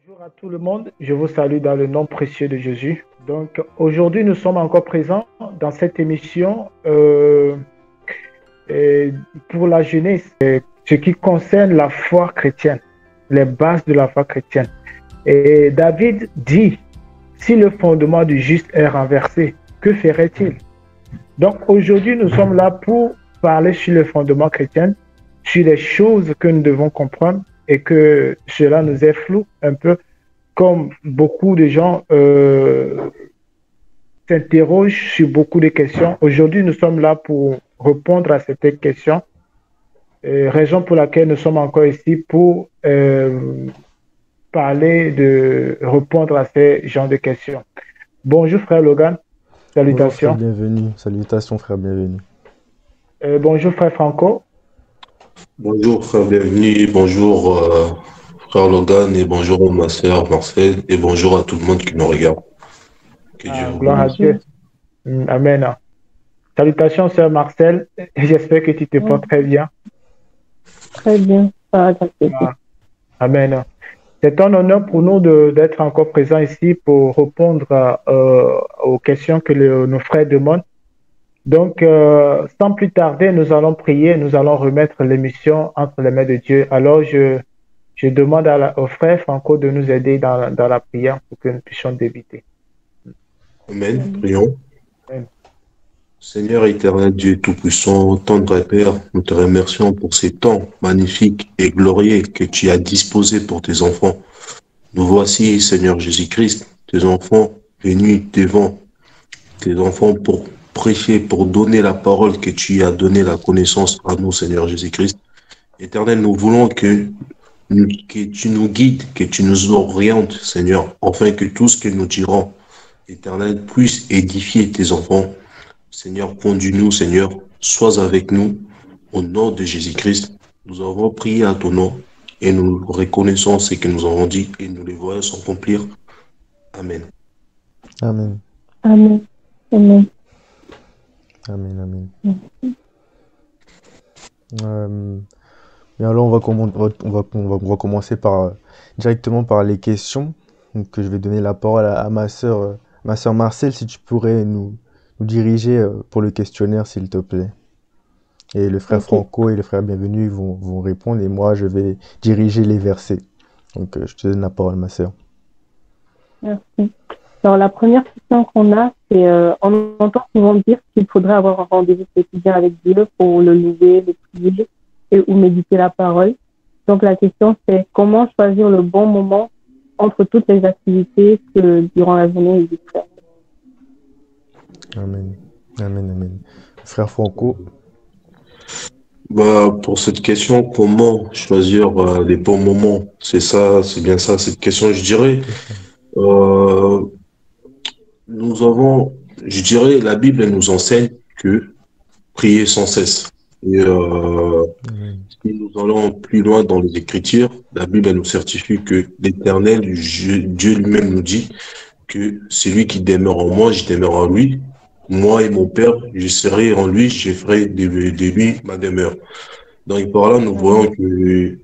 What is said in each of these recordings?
Bonjour à tout le monde, je vous salue dans le nom précieux de Jésus. Donc aujourd'hui, nous sommes encore présents dans cette émission euh, pour la jeunesse, ce qui concerne la foi chrétienne, les bases de la foi chrétienne. Et David dit, si le fondement du juste est renversé, que ferait-il? Donc aujourd'hui, nous sommes là pour parler sur le fondement chrétien, sur les choses que nous devons comprendre et que cela nous est flou un peu, comme beaucoup de gens s'interrogent sur beaucoup de questions. Aujourd'hui, nous sommes là pour répondre à ces questions, raison pour laquelle nous sommes encore ici pour parler répondre à ces genres de questions. Bonjour frère Logan, Bonjour frère, salutations. bienvenue. Salutations frère, bienvenue. Bonjour frère Franco. Bonjour frère, bienvenue, bonjour frère Logan et bonjour ma sœur Marcel et bonjour à tout le monde qui nous regarde. Que Dieu vous Gloire à bénisse. Dieu. Amen. Salutations sœur Marcel, j'espère que tu te portes très bien. Très bien, ça va, Amen. C'est un honneur pour nous d'être encore présents ici pour répondre aux questions que nos frères demandent. Donc, sans plus tarder, nous allons prier, nous allons remettre l'émission entre les mains de Dieu. Alors, je demande au frère Franco de nous aider dans la prière pour que nous puissions débuter. Amen, prions. Amen. Seigneur éternel Dieu Tout-Puissant, tendre et Père, nous te remercions pour ces temps magnifiques et glorieux que tu as disposés pour tes enfants. Nous voici, Seigneur Jésus-Christ, tes enfants venus devant tes enfants pour prêcher, pour donner la parole que tu as donné la connaissance à nous, Seigneur Jésus-Christ. Éternel, nous voulons que tu nous guides, que tu nous orientes, Seigneur, afin que tout ce que nous dirons, Éternel, puisse édifier tes enfants. Seigneur, conduis-nous, Seigneur, sois avec nous, au nom de Jésus-Christ. Nous avons prié à ton nom et nous reconnaissons ce que nous avons dit et nous les voyons s'accomplir. Amen. Amen. Amen. Amen. Amen. Et alors on va commencer directement par les questions. Donc, je vais donner la parole à ma sœur Marcel, si tu pourrais nous diriger pour le questionnaire, s'il te plaît. Et le frère Ok. Franco et le frère Bienvenu vont répondre et moi je vais diriger les versets. Donc je te donne la parole, ma sœur. Merci. Alors, la première question qu'on a, c'est on entend souvent dire qu'il faudrait avoir un rendez-vous quotidien avec Dieu pour le louer, le prier ou méditer la parole. Donc, la question, c'est comment choisir le bon moment entre toutes les activités que durant la journée il fait. Amen. Frère Franco. Pour cette question, comment choisir les bons moments? C'est ça, c'est bien ça, cette question, je dirais. Je dirais, la Bible elle nous enseigne que prier sans cesse. Et si nous allons plus loin dans les Écritures, la Bible elle nous certifie que l'Éternel, Dieu lui-même nous dit que celui qui demeure en moi, je demeure en lui. Moi et mon Père, je serai en lui, je ferai de lui ma demeure. Donc par là, nous voyons que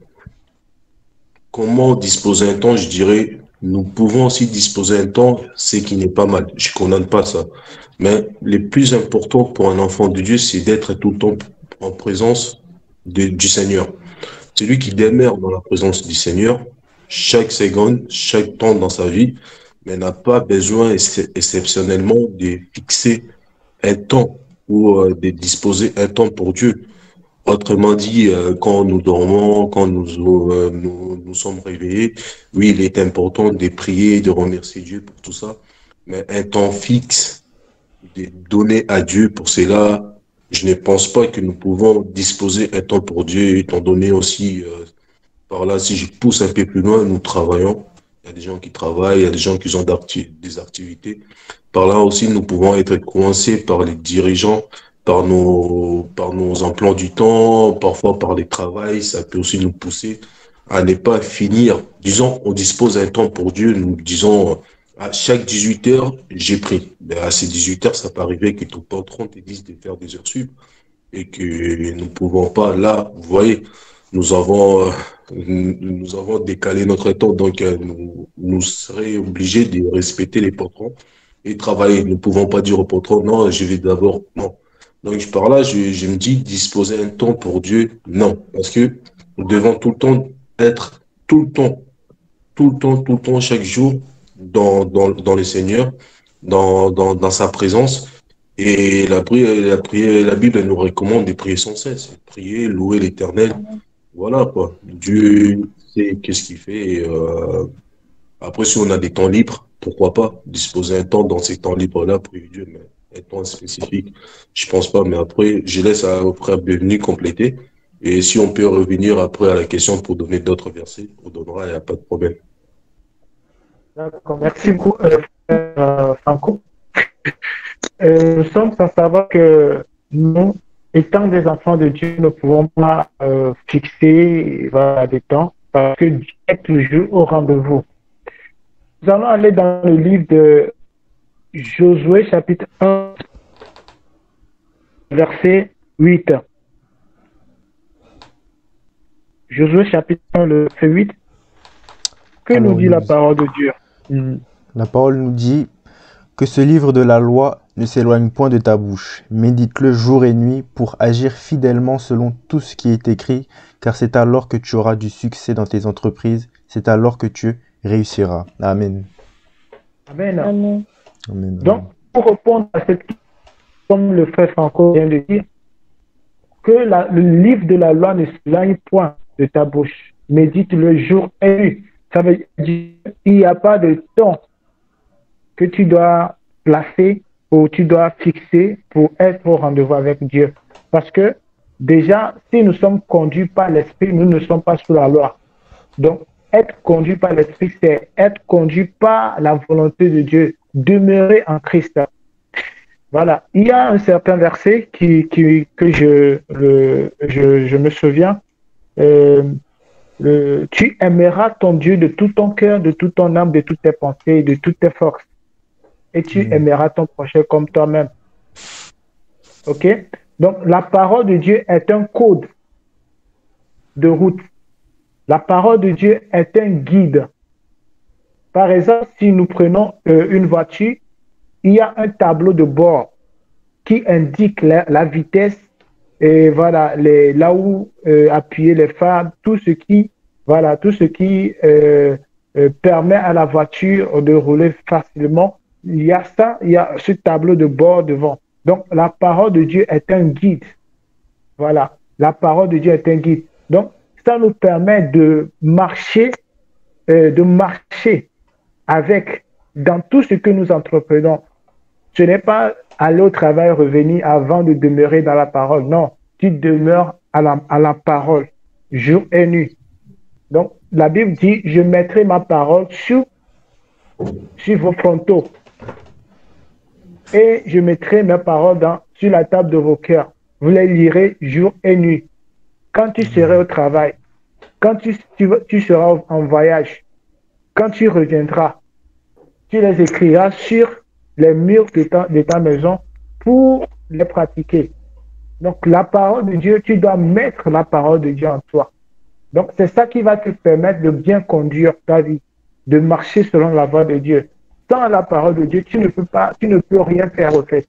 comment disposer un temps, je dirais, nous pouvons aussi disposer un temps, ce qui n'est pas mal. Je ne condamne pas ça. Mais le plus important pour un enfant de Dieu, c'est d'être tout le temps en présence du Seigneur. Celui qui demeure dans la présence du Seigneur, chaque seconde, chaque temps dans sa vie, mais n'a pas besoin exceptionnellement de fixer un temps ou de disposer un temps pour Dieu. Autrement dit, quand nous dormons, quand nous sommes réveillés, oui, il est important de prier, de remercier Dieu pour tout ça, mais un temps fixe, de donner à Dieu pour cela, je ne pense pas que nous pouvons disposer un temps pour Dieu, étant donné aussi, par là, si je pousse un peu plus loin, nous travaillons. Il y a des gens qui travaillent, il y a des gens qui ont des activités. Par là aussi, nous pouvons être coincés par les dirigeants, par nos emplois du temps, parfois par les travails. Ça peut aussi nous pousser à ne pas finir. Disons, on dispose un temps pour Dieu, nous disons, à chaque 18 heures, j'ai pris. Ben, à ces 18 heures, ça peut arriver que ton patron te dise de faire des heures sup et que nous ne pouvons pas, là, vous voyez. nous avons décalé notre temps, donc nous serions obligés de respecter les patrons et travailler. Nous ne pouvons pas dire au patron, non, je vais d'abord, non. Donc par là, je me dis, disposer un temps pour Dieu, non, parce que nous devons tout le temps être, tout le temps, tout le temps, chaque jour, dans le Seigneur, dans sa présence. Et la Bible nous recommande de prier sans cesse, prier, louer l'Éternel. Voilà, quoi. Dieu sait qu'est-ce qu'il fait. Et, après, si on a des temps libres, pourquoi pas disposer un temps dans ces temps libres-là, prier Dieu, mais un temps spécifique, je pense pas. Mais après, je laisse au frère Bienvenu compléter. Et si on peut revenir après à la question pour donner d'autres versets, on donnera, il n'y a pas de problème. D'accord, merci beaucoup, Franco. Nous sommes sans savoir que nous, étant des enfants de Dieu, ne pouvons pas fixer voilà, des temps parce que Dieu est toujours au rendez-vous. Nous allons aller dans le livre de Josué, chapitre 1, verset 8. Josué, chapitre 1, le verset 8. Que Alors, nous dit la parole de Dieu? La parole nous dit que ce livre de la loi ne s'éloigne point de ta bouche. Médite-le jour et nuit pour agir fidèlement selon tout ce qui est écrit, car c'est alors que tu auras du succès dans tes entreprises, c'est alors que tu réussiras. Amen. Amen. Amen. Amen. Donc, pour répondre à cette question, comme le frère Franco vient de dire, que le livre de la loi ne s'éloigne point de ta bouche. Médite-le jour et nuit. Ça veut dire qu'il n'y a pas de temps que tu dois placer ou tu dois fixer pour être au rendez-vous avec Dieu. Parce que déjà, si nous sommes conduits par l'Esprit, nous ne sommes pas sous la loi. Donc, être conduit par l'Esprit, c'est être conduit par la volonté de Dieu, demeurer en Christ. Voilà. Il y a un certain verset que je me souviens. Tu aimeras ton Dieu de tout ton cœur, de toute ton âme, de toutes tes pensées, de toutes tes forces. Et tu aimeras ton prochain comme toi-même. OK? Donc, la parole de Dieu est un code de route. La parole de Dieu est un guide. Par exemple, si nous prenons une voiture, il y a un tableau de bord qui indique la vitesse et voilà, là où appuyer les phares, tout ce qui permet à la voiture de rouler facilement. Il y a ce tableau de bord devant. Donc, la parole de Dieu est un guide. Voilà, la parole de Dieu est un guide. Donc, ça nous permet de marcher avec dans tout ce que nous entreprenons. Ce n'est pas aller au travail, revenir avant de demeurer dans la parole. Non, tu demeures à la parole, jour et nuit. Donc, la Bible dit, je mettrai ma parole sur vos frontaux. Et je mettrai mes paroles sur la table de vos cœurs. Vous les lirez jour et nuit. Quand tu seras au travail, quand tu seras en voyage, quand tu reviendras, tu les écriras sur les murs de ta maison pour les pratiquer. Donc, la parole de Dieu, tu dois mettre la parole de Dieu en toi. Donc, c'est ça qui va te permettre de bien conduire ta vie, de marcher selon la voie de Dieu. Sans la parole de Dieu, tu ne peux rien faire au fait.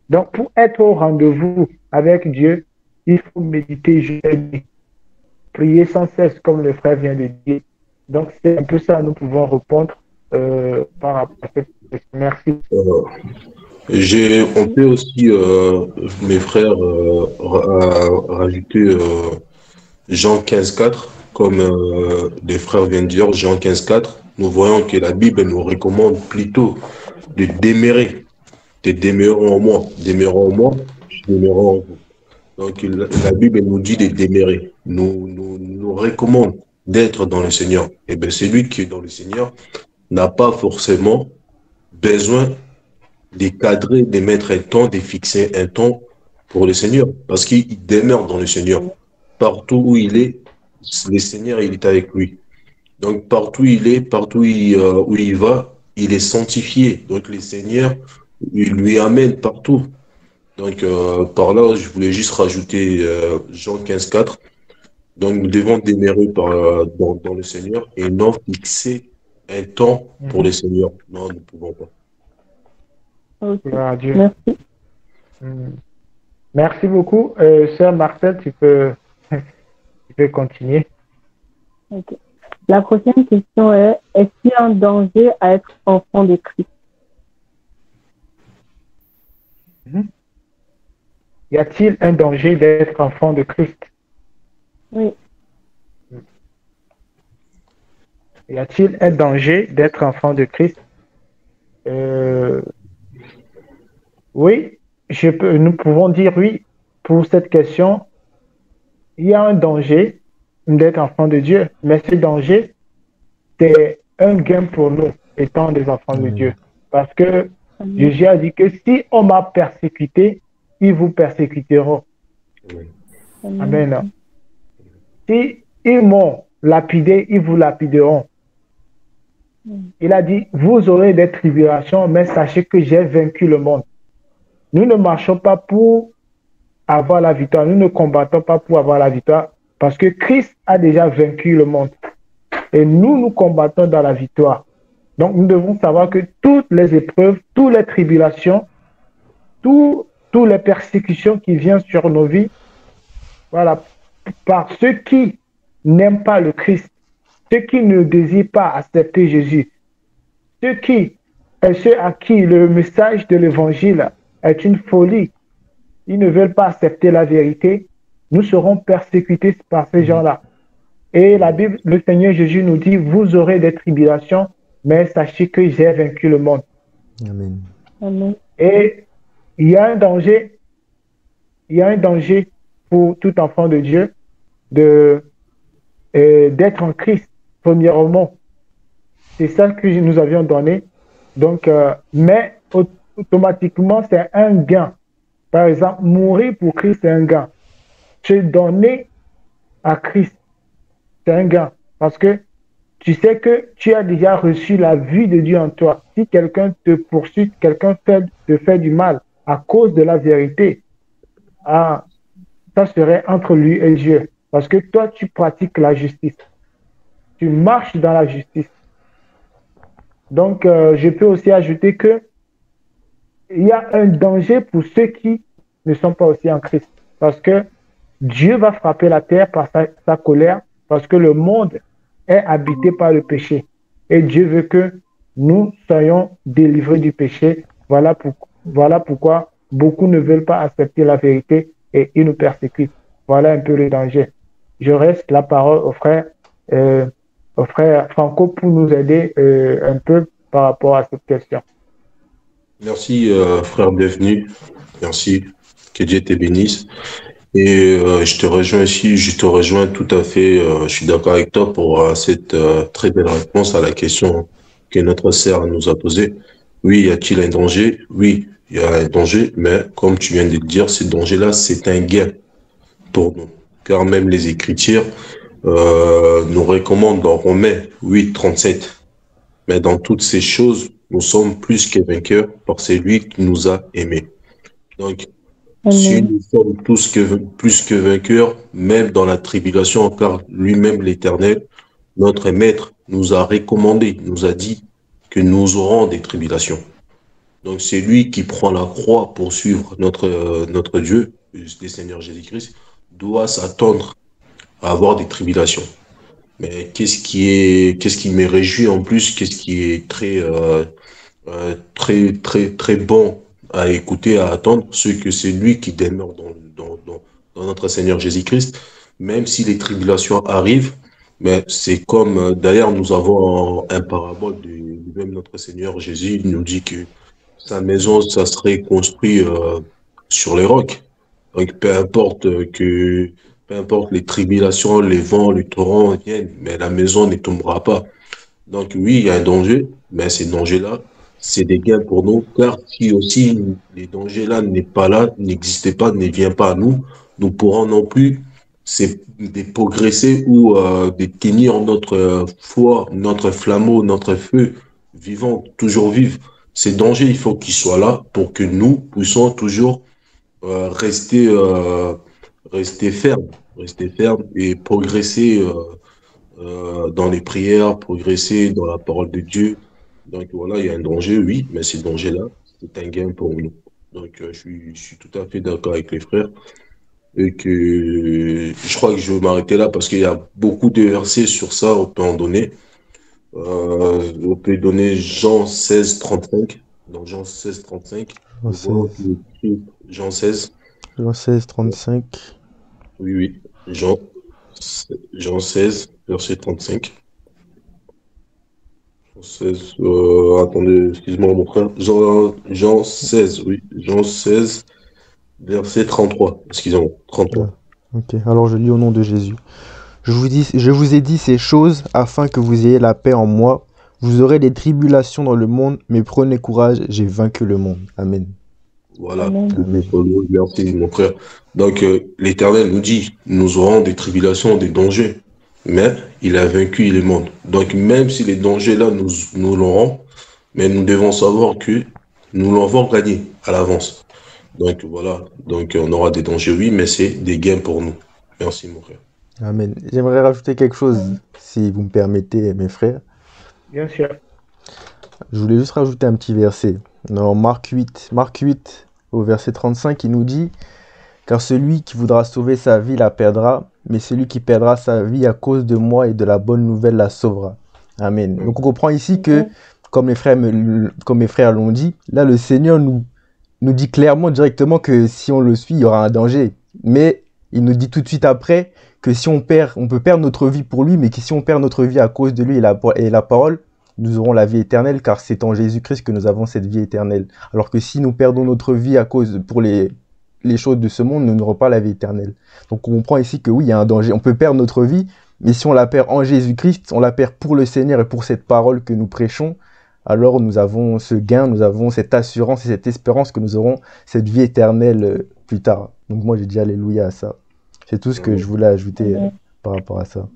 Donc, pour être au rendez-vous avec Dieu, il faut méditer jour et nuit. Prier sans cesse, comme le frère vient de dire. Donc, c'est un peu ça, nous pouvons répondre par rapport à cette question. Merci. On peut aussi, mes frères, rajouter Jean 15,4, comme les frères viennent de dire, Jean 15,4. Nous voyons que la Bible nous recommande plutôt de demeurer en moi, demeurons en moi, demeurons en vous. Donc la Bible nous dit de demeurer, nous recommande d'être dans le Seigneur. Et bien celui qui est dans le Seigneur n'a pas forcément besoin de cadrer, de mettre un temps, de fixer un temps pour le Seigneur, parce qu'il demeure dans le Seigneur. Partout où il est, le Seigneur, il est avec lui. Donc, partout où il est, partout où il va, il est sanctifié. Donc, le Seigneur, il lui amène partout. Donc, par là, je voulais juste rajouter Jean 15,4. Donc, nous devons demeurer dans le Seigneur et non fixer un temps pour le Seigneur. Non, nous ne pouvons pas. Ok. Gloire à Dieu. Merci. Merci beaucoup. Sœur Marcel, tu peux continuer. Ok. La prochaine question est, est-ce qu'il y a un danger à être enfant de Christ? Y a-t-il un danger d'être enfant de Christ? Oui. Y a-t-il un danger d'être enfant de Christ? Oui, nous pouvons dire oui pour cette question. Il y a un danger d'être enfant de Dieu, mais ce danger, c'est un gain pour nous, étant des enfants de Dieu. Parce que Jésus a dit que si on m'a persécuté, ils vous persécuteront. Amen. Si ils m'ont lapidé, ils vous lapideront. Il a dit, vous aurez des tribulations, mais sachez que j'ai vaincu le monde. Nous ne marchons pas pour avoir la victoire, nous ne combattons pas pour avoir la victoire, parce que Christ a déjà vaincu le monde. Et nous combattons dans la victoire. Donc nous devons savoir que toutes les épreuves, toutes les tribulations, toutes les persécutions qui viennent sur nos vies, voilà, par ceux qui n'aiment pas le Christ, ceux qui ne désirent pas accepter Jésus, ceux à qui le message de l'évangile est une folie, ils ne veulent pas accepter la vérité, nous serons persécutés par ces gens-là. Et la Bible, le Seigneur Jésus nous dit, vous aurez des tribulations, mais sachez que j'ai vaincu le monde. Amen. Amen. Et il y a un danger pour tout enfant de Dieu d'être en Christ, premièrement. C'est ça que nous avions donné. Donc, mais automatiquement, c'est un gain. Par exemple, mourir pour Christ, c'est un gain. Se donner à Christ, c'est un gain. Parce que tu sais que tu as déjà reçu la vie de Dieu en toi. Si quelqu'un te poursuit, quelqu'un te fait du mal à cause de la vérité, ça serait entre lui et Dieu. Parce que toi, tu pratiques la justice. Tu marches dans la justice. Donc, je peux aussi ajouter que il y a un danger pour ceux qui ne sont pas aussi en Christ. Parce que Dieu va frapper la terre par sa colère, parce que le monde est habité par le péché. Et Dieu veut que nous soyons délivrés du péché. Voilà pourquoi beaucoup ne veulent pas accepter la vérité et ils nous persécutent. Voilà un peu le danger. Je reste la parole au frère Franco pour nous aider un peu par rapport à cette question. Merci, frère bienvenu. Merci. Que Dieu te bénisse. Et je te rejoins tout à fait. Je suis d'accord avec toi pour cette très belle réponse à la question que notre sœur nous a posée. Oui, y a-t-il un danger? Oui, il y a un danger, mais comme tu viens de le dire, ce danger-là, c'est un gain pour nous. Car même les Écritures nous recommandent dans Romains 8:37. Mais dans toutes ces choses, nous sommes plus que vainqueurs par celui qui nous a aimés. Donc, si nous sommes plus que vainqueurs, même dans la tribulation, car lui-même l'Éternel, notre Maître, nous a recommandé, nous a dit que nous aurons des tribulations. Donc, c'est lui qui prend la croix pour suivre notre Dieu, le Seigneur Jésus-Christ, doit s'attendre à avoir des tribulations. Mais qu'est-ce qui me réjouit en plus, qu'est-ce qui est très bon à écouter, à attendre, c'est que c'est lui qui demeure dans notre Seigneur Jésus-Christ, même si les tribulations arrivent. Mais c'est comme, d'ailleurs, nous avons un parabole de même notre Seigneur Jésus, il nous dit que sa maison, ça serait construit sur les rocs. Donc, peu importe les tribulations, les vents, les torrents viennent, mais la maison ne tombera pas. Donc oui, il y a un danger, mais ces dangers-là, c'est des gains pour nous, car si aussi les dangers-là n'est pas là, n'existaient pas, ne viennent pas à nous, nous pourrons non plus de progresser ou de tenir notre foi, notre flammeau, notre feu vivant, toujours vivre. Ces dangers, il faut qu'ils soient là pour que nous puissions toujours rester fermes rester ferme et progresser dans les prières, progresser dans la parole de Dieu. Donc voilà, il y a un danger, oui, mais ce danger-là, c'est un gain pour nous. Donc je suis tout à fait d'accord avec les frères et que je crois que je vais m'arrêter là parce qu'il y a beaucoup de versets sur ça, on peut en donner. On peut donner Jean 16, 35. Dans Jean 16, 35, Jean on voit 16, que Jean 16, Jean 16, 35. oui, oui, Jean, Jean 16, verset 35. Jean 16, attendez, excuse-moi mon frère. Jean 16, oui, Jean 16, verset 33, excusez-moi, 33. Ah, ok, alors je lis au nom de Jésus. Je vous ai dit ces choses afin que vous ayez la paix en moi. Vous aurez des tribulations dans le monde, mais prenez courage, j'ai vaincu le monde. Amen. Voilà, Amen. Amen. merci mon frère. Donc l'Éternel nous dit, nous aurons des tribulations, des dangers, mais il a vaincu le monde. Donc même si les dangers-là nous l'auront, mais nous devons savoir que nous l'avons gagné à l'avance. Donc voilà, donc on aura des dangers, oui, mais c'est des gains pour nous. Merci mon frère. Amen. J'aimerais rajouter quelque chose, si vous me permettez, mes frères. Bien sûr. Je voulais juste rajouter un petit verset. Dans Marc 8, au verset 35, il nous dit, car celui qui voudra sauver sa vie la perdra, mais celui qui perdra sa vie à cause de moi et de la bonne nouvelle la sauvera. Amen. Donc on comprend ici que, comme mes frères l'ont dit, là le Seigneur nous dit clairement, directement que si on le suit, il y aura un danger. Mais il nous dit tout de suite après que si on peut perdre notre vie pour lui, mais que si on perd notre vie à cause de lui et la parole, nous aurons la vie éternelle, car c'est en Jésus-Christ que nous avons cette vie éternelle. Alors que si nous perdons notre vie pour les choses de ce monde, nous n'aurons pas la vie éternelle. Donc on comprend ici que oui, il y a un danger. On peut perdre notre vie, mais si on la perd en Jésus-Christ, on la perd pour le Seigneur et pour cette parole que nous prêchons, alors nous avons ce gain, nous avons cette assurance et cette espérance que nous aurons cette vie éternelle plus tard. Donc moi, j'ai dit alléluia à ça. C'est tout ce que je voulais ajouter par rapport à ça.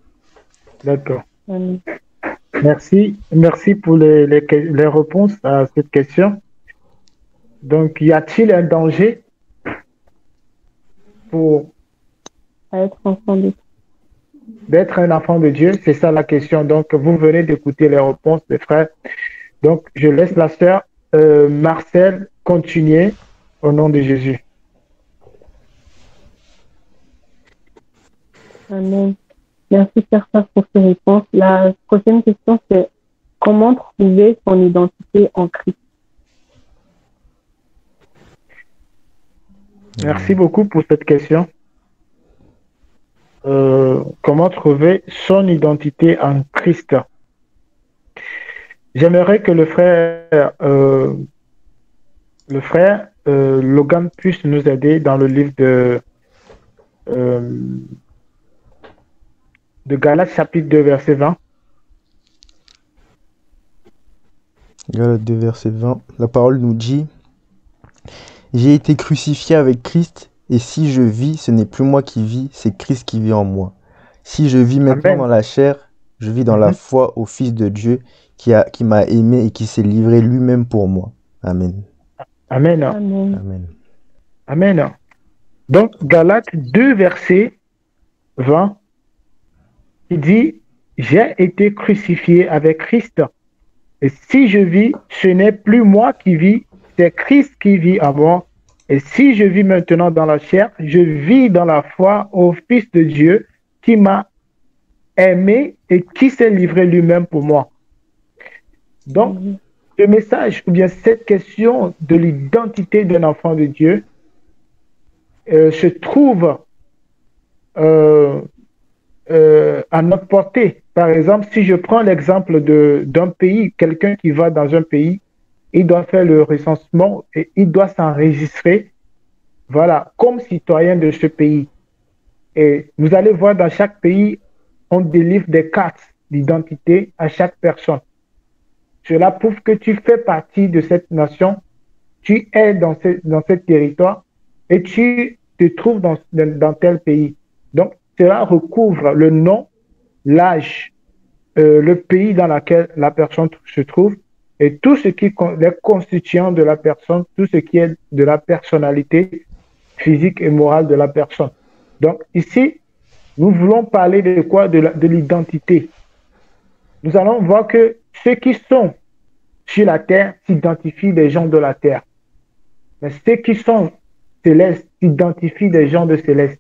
D'accord. Amen. Merci. Merci pour les réponses à cette question. Donc, y a-t-il un danger pour À être enfant de d'être un enfant de Dieu? C'est ça la question. Donc, vous venez d'écouter les réponses des frères. Donc, je laisse la sœur Marcel continuer au nom de Jésus. Amen. Merci, Père, pour ces réponses. La prochaine question, c'est comment trouver son identité en Christ? Merci beaucoup pour cette question. Comment trouver son identité en Christ? J'aimerais que le frère Logan puisse nous aider dans le livre de Galates chapitre 2 verset 20. Galates 2 verset 20, la parole nous dit, j'ai été crucifié avec Christ, et si je vis, ce n'est plus moi qui vis, c'est Christ qui vit en moi. Si je vis maintenant dans la chair, je vis dans la foi au Fils de Dieu qui m'a aimé et qui s'est livré lui-même pour moi. Amen. Amen. Amen. Amen. Amen. Donc, Galates 2, verset 20, il dit, j'ai été crucifié avec Christ. Et si je vis, ce n'est plus moi qui vis, c'est Christ qui vit en moi. Et si je vis maintenant dans la chair, je vis dans la foi au Fils de Dieu qui m'a aimé et qui s'est livré lui-même pour moi. Donc, ce message, ou bien cette question de l'identité d'un enfant de Dieu se trouve à notre portée. Par exemple, si je prends l'exemple d'un pays, quelqu'un qui va dans un pays, il doit faire le recensement et il doit s'enregistrer, voilà, comme citoyen de ce pays. Et vous allez voir, dans chaque pays, on délivre des cartes d'identité à chaque personne. Cela prouve que tu fais partie de cette nation, tu es dans ce territoire et tu te trouves dans tel pays. Donc, cela recouvre le nom, l'âge, le pays dans lequel la personne se trouve et tout ce qui est les constituants de la personne, tout ce qui est de la personnalité physique et morale de la personne. Donc, ici, Nous voulons parler de quoi? De l'identité. Nous allons voir que ceux qui sont sur la terre s'identifient des gens de la terre. Mais ceux qui sont célestes s'identifient des gens de céleste.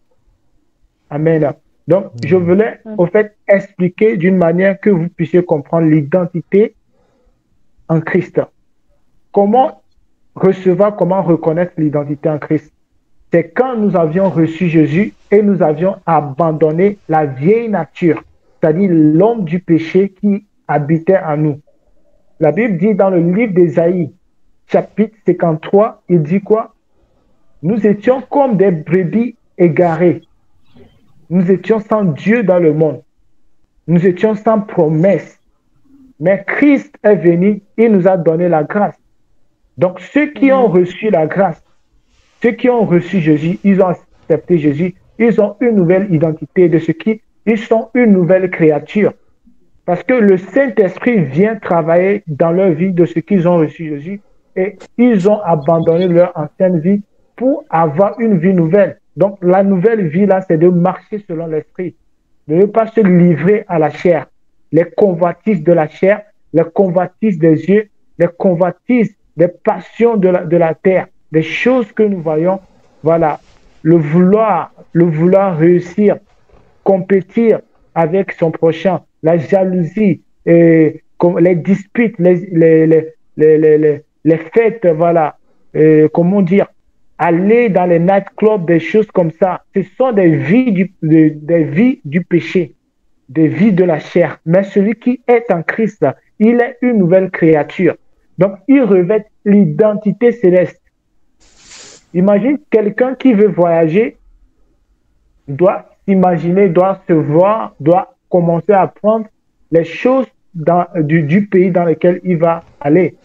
Amen. Donc, je voulais, au fait, expliquer d'une manière que vous puissiez comprendre l'identité en Christ. Comment recevoir, comment reconnaître l'identité en Christ? C'est quand nous avions reçu Jésus et nous avions abandonné la vieille nature, c'est-à-dire l'homme du péché qui habitait en nous. La Bible dit dans le livre d'Ésaïe, chapitre 53, il dit quoi? Nous étions comme des brebis égarées. Nous étions sans Dieu dans le monde. Nous étions sans promesse. Mais Christ est venu, il nous a donné la grâce. Donc ceux qui ont reçu la grâce, ceux qui ont reçu Jésus, ils ont accepté Jésus, ils ont une nouvelle identité de ce qui, ils sont une nouvelle créature. Parce que le Saint-Esprit vient travailler dans leur vie de ce qu'ils ont reçu Jésus et ils ont abandonné leur ancienne vie pour avoir une vie nouvelle. Donc la nouvelle vie là, c'est de marcher selon l'Esprit, de ne pas se livrer à la chair, les convoitises de la chair, les convoitises des yeux, les convoitises des passions de la terre, des choses que nous voyons, voilà, le vouloir réussir, compétir avec son prochain, la jalousie, les disputes, les fêtes, voilà, comment dire, aller dans les nightclubs, des choses comme ça. Ce sont des vies du péché, des vies de la chair. Mais celui qui est en Christ, il est une nouvelle créature. Donc, il revêt l'identité céleste. Imagine quelqu'un qui veut voyager, doit s'imaginer, doit se voir, doit commencer à apprendre les choses du pays dans lequel il va aller.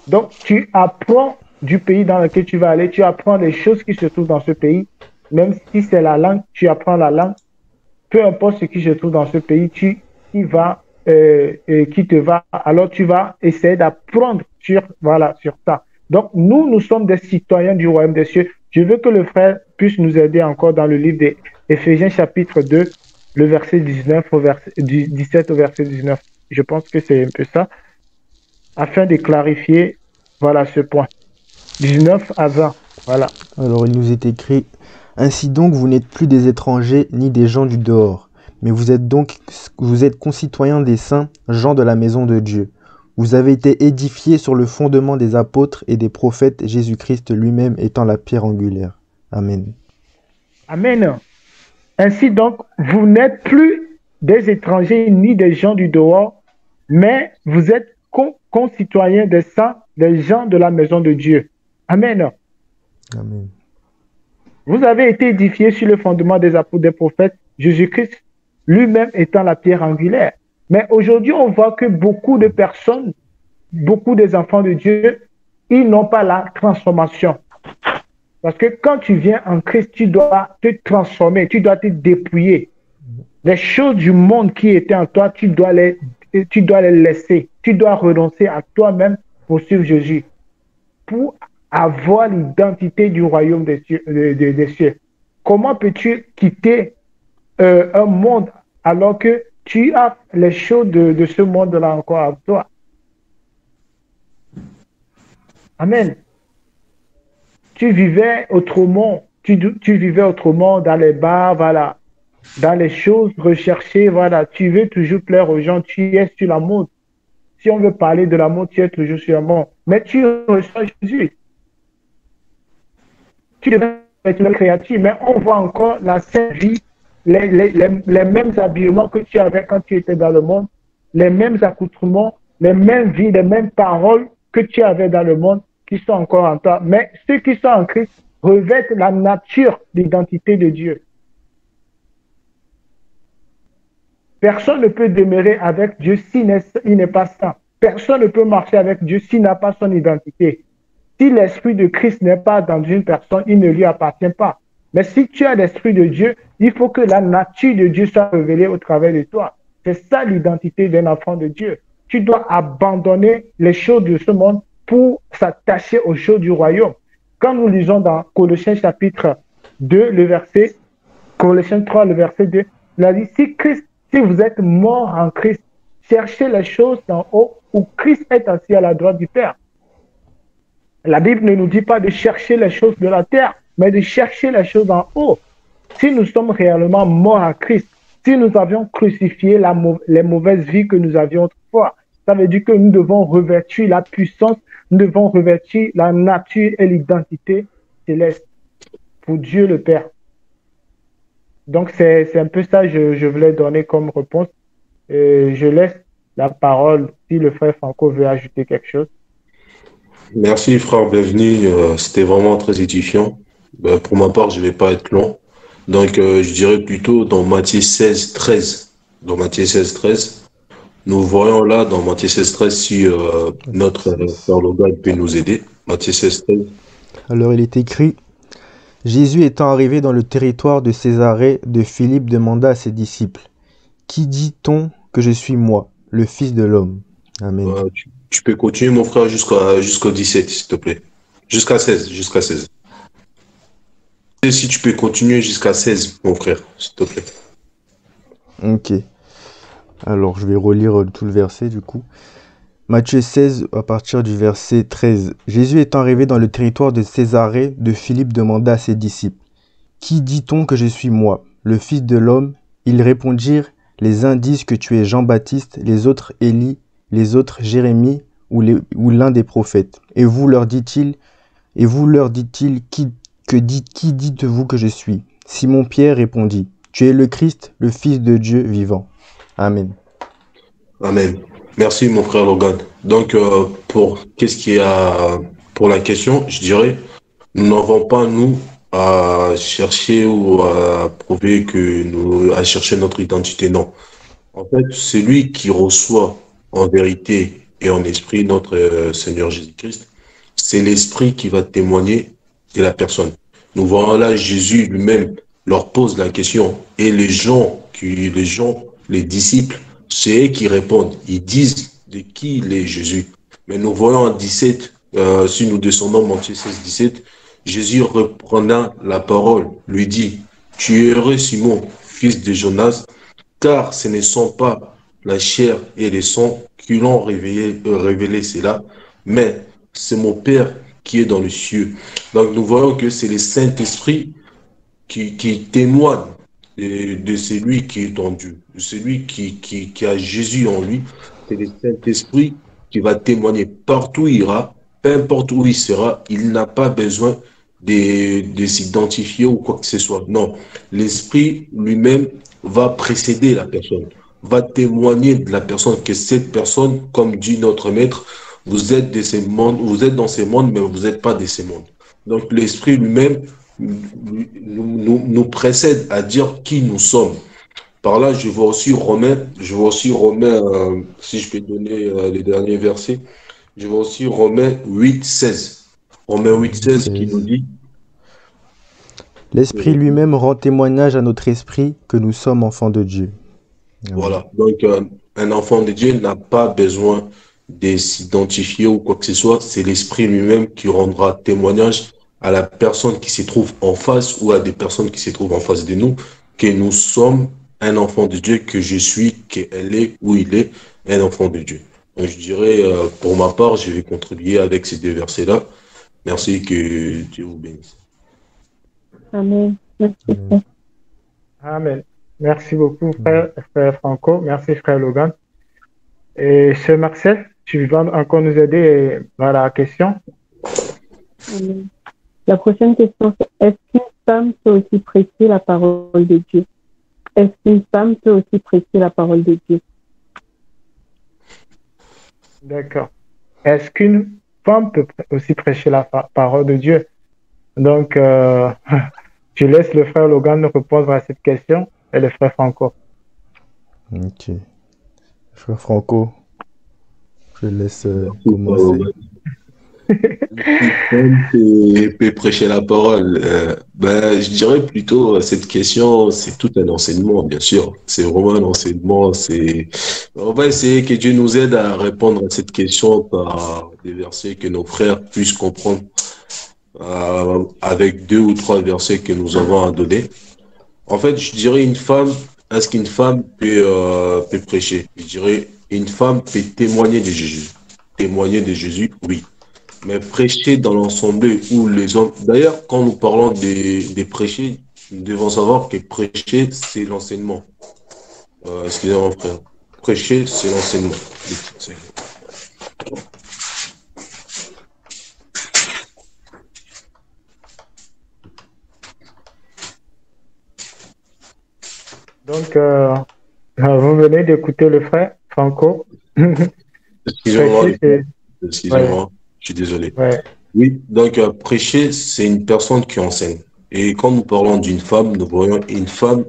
Donc, tu apprends du pays dans lequel tu vas aller, tu apprends les choses qui se trouvent dans ce pays, même si c'est la langue, tu apprends la langue. Peu importe ce qui se trouve dans ce pays, qui te va, alors tu vas essayer d'apprendre sur ça. Donc, nous sommes des citoyens du royaume des cieux. Je veux que le frère puisse nous aider encore dans le livre d'Éphésiens chapitre 2, le verset 17 au verset 19. Je pense que c'est un peu ça, afin de clarifier, voilà, ce point. 19 à 20, voilà. Alors, il nous est écrit: Ainsi donc, vous n'êtes plus des étrangers ni des gens du dehors, mais vous êtes concitoyens des saints, gens de la maison de Dieu. Vous avez été édifiés sur le fondement des apôtres et des prophètes, Jésus-Christ lui-même étant la pierre angulaire. Amen. Amen. Ainsi donc, vous n'êtes plus des étrangers ni des gens du dehors, mais vous êtes concitoyens des saints, des gens de la maison de Dieu. Amen. Amen. Vous avez été édifiés sur le fondement des apôtres, des prophètes, Jésus-Christ lui-même étant la pierre angulaire. Mais aujourd'hui, on voit que beaucoup de personnes, beaucoup des enfants de Dieu, ils n'ont pas la transformation. Parce que quand tu viens en Christ, tu dois te transformer, tu dois te dépouiller. Les choses du monde qui étaient en toi, tu dois les laisser. Tu dois renoncer à toi-même pour suivre Jésus. Pour avoir l'identité du royaume des cieux. Comment peux-tu quitter un monde alors que tu as les choses de ce monde-là encore à toi? Amen. Tu vivais autrement. Tu vivais autrement dans les bars, voilà. Dans les choses recherchées, voilà. Tu veux toujours plaire aux gens. Tu es sur la mode. Si on veut parler de la mode, tu es toujours sur la mode. Mais tu reçois Jésus. Tu deviens une créature, mais on voit encore la sainte vie, les mêmes habillements que tu avais quand tu étais dans le monde, les mêmes accoutrements, les mêmes vies, les mêmes paroles que tu avais dans le monde qui sont encore en toi. Mais ceux qui sont en Christ revêtent la nature d'identité de Dieu. Personne ne peut demeurer avec Dieu s'il n'est pas saint. Personne ne peut marcher avec Dieu s'il n'a pas son identité. Si l'Esprit de Christ n'est pas dans une personne, il ne lui appartient pas. Mais si tu as l'Esprit de Dieu, il faut que la nature de Dieu soit révélée au travers de toi. C'est ça l'identité d'un enfant de Dieu. Tu dois abandonner les choses de ce monde pour s'attacher aux choses du royaume. Quand nous lisons dans Colossiens chapitre 2, le verset Colossiens 3, le verset 2, il a dit, si vous êtes mort en Christ, cherchez les choses en haut où Christ est assis à la droite du Père. La Bible ne nous dit pas de chercher les choses de la terre, mais de chercher les choses en haut. Si nous sommes réellement morts à Christ, si nous avions crucifié les mauvaises vies que nous avions autrefois, ça veut dire que nous devons revêtir la puissance, nous devons revêtir la nature et l'identité céleste pour Dieu le Père. Donc, c'est un peu ça que je voulais donner comme réponse. Je laisse la parole si le frère Franco veut ajouter quelque chose. Merci, frère, bienvenue. C'était vraiment très édifiant. Pour ma part, je ne vais pas être long. Donc, je dirais plutôt dans Matthieu 16, 13. Dans Matthieu 16, 13, nous voyons là, dans Matthieu 16, 13, si notre frère Logan peut nous aider. Matthieu 16, 13. Alors il est écrit, Jésus étant arrivé dans le territoire de Césarée de Philippe demanda à ses disciples, qui dit-on que je suis moi, le Fils de l'homme? Amen. Tu peux continuer, mon frère, jusqu'au 17, s'il te plaît. Jusqu'à 16, jusqu'à 16. Et si tu peux continuer jusqu'à 16, mon frère, s'il te plaît. Ok. Alors, je vais relire tout le verset, du coup. Matthieu 16, à partir du verset 13. Jésus étant arrivé dans le territoire de Césarée, de Philippe demanda à ses disciples, qui dit-on que je suis moi, le Fils de l'homme? Ils répondirent, les uns disent que tu es Jean-Baptiste, les autres Élie, les autres Jérémie ou l'un des prophètes. Et vous leur dit-il, qui dites-vous que je suis? Simon-Pierre répondit, tu es le Christ, le Fils de Dieu vivant. Amen. Amen. Merci, mon frère Logan. Donc, pour la question, je dirais, nous n'avons pas, nous, à chercher ou à prouver à chercher notre identité, non. En fait, celui qui reçoit en vérité et en esprit notre Seigneur Jésus-Christ, c'est l'esprit qui va témoigner de la personne. Nous voyons là, Jésus lui-même leur pose la question et les disciples, c'est eux qui répondent. Ils disent de qui il est Jésus. Mais nous voyons en 17, si nous descendons Matthieu 16, 17, Jésus reprenant la parole, lui dit, tu es heureux Simon, fils de Jonas, car ce ne sont pas la chair et le sang qui l'ont révélé cela, mais c'est mon Père qui est dans les cieux. Donc nous voyons que c'est le Saint-Esprit qui témoigne de celui qui est en Dieu, de celui qui a Jésus en lui. C'est le Saint-Esprit qui va témoigner partout où il ira, peu importe où il sera, il n'a pas besoin de s'identifier ou quoi que ce soit. Non, l'Esprit lui-même va précéder la personne, va témoigner de la personne, que cette personne, comme dit notre maître, vous êtes de ces mondes, vous êtes dans ces mondes, mais vous n'êtes pas de ces mondes. Donc l'Esprit lui-même nous précède à dire qui nous sommes. Par là, je vois aussi Romains, si je peux donner les derniers versets, je vois aussi Romains 8, 16. Romains 8, 16 qui nous dit L'Esprit lui-même rend témoignage à notre esprit que nous sommes enfants de Dieu. Voilà. Donc, un enfant de Dieu n'a pas besoin de s'identifier ou quoi que ce soit. C'est l'Esprit lui-même qui rendra témoignage à la personne qui se trouve en face ou à des personnes qui se trouvent en face de nous que nous sommes un enfant de Dieu, que je suis, qu'elle est ou il est un enfant de Dieu. Donc, je dirais, pour ma part, je vais contribuer avec ces deux versets-là. Merci, que Dieu vous bénisse. Amen. Merci. Amen. Merci beaucoup, frère Franco. Merci, frère Logan. Et Sœur Marcel, tu vas encore nous aider dans la question? Amen. La prochaine question, c'est est-ce qu'une femme peut aussi prêcher la parole de Dieu? Est-ce qu'une femme peut aussi prêcher la parole de Dieu? D'accord. Est-ce qu'une femme peut aussi prêcher la parole de Dieu? Donc, je laisse le frère Logan répondre à cette question et le frère Franco. Ok. Frère Franco, je laisse commencer. Peut prêcher la parole. Je dirais plutôt cette question, c'est tout un enseignement, bien sûr. C'est vraiment un enseignement. On va essayer que Dieu nous aide à répondre à cette question par des versets que nos frères puissent comprendre avec 2 ou 3 versets que nous avons à donner. En fait, je dirais une femme, est-ce qu'une femme peut prêcher? Je dirais une femme peut témoigner de Jésus. Témoigner de Jésus, oui. Mais prêcher dans l'ensemble où les hommes. D'ailleurs, quand nous parlons des prêchés, nous devons savoir que prêcher, c'est l'enseignement. Excusez-moi, mon frère. Prêcher, c'est l'enseignement. Donc, vous venez d'écouter le frère Franco. Excusez-moi, Prêcher, c'est... Ouais, excusez-moi, je suis désolé. ouais. Oui, donc prêcher, c'est une personne qui enseigne. Et quand nous parlons d'une femme, nous voyons une femme,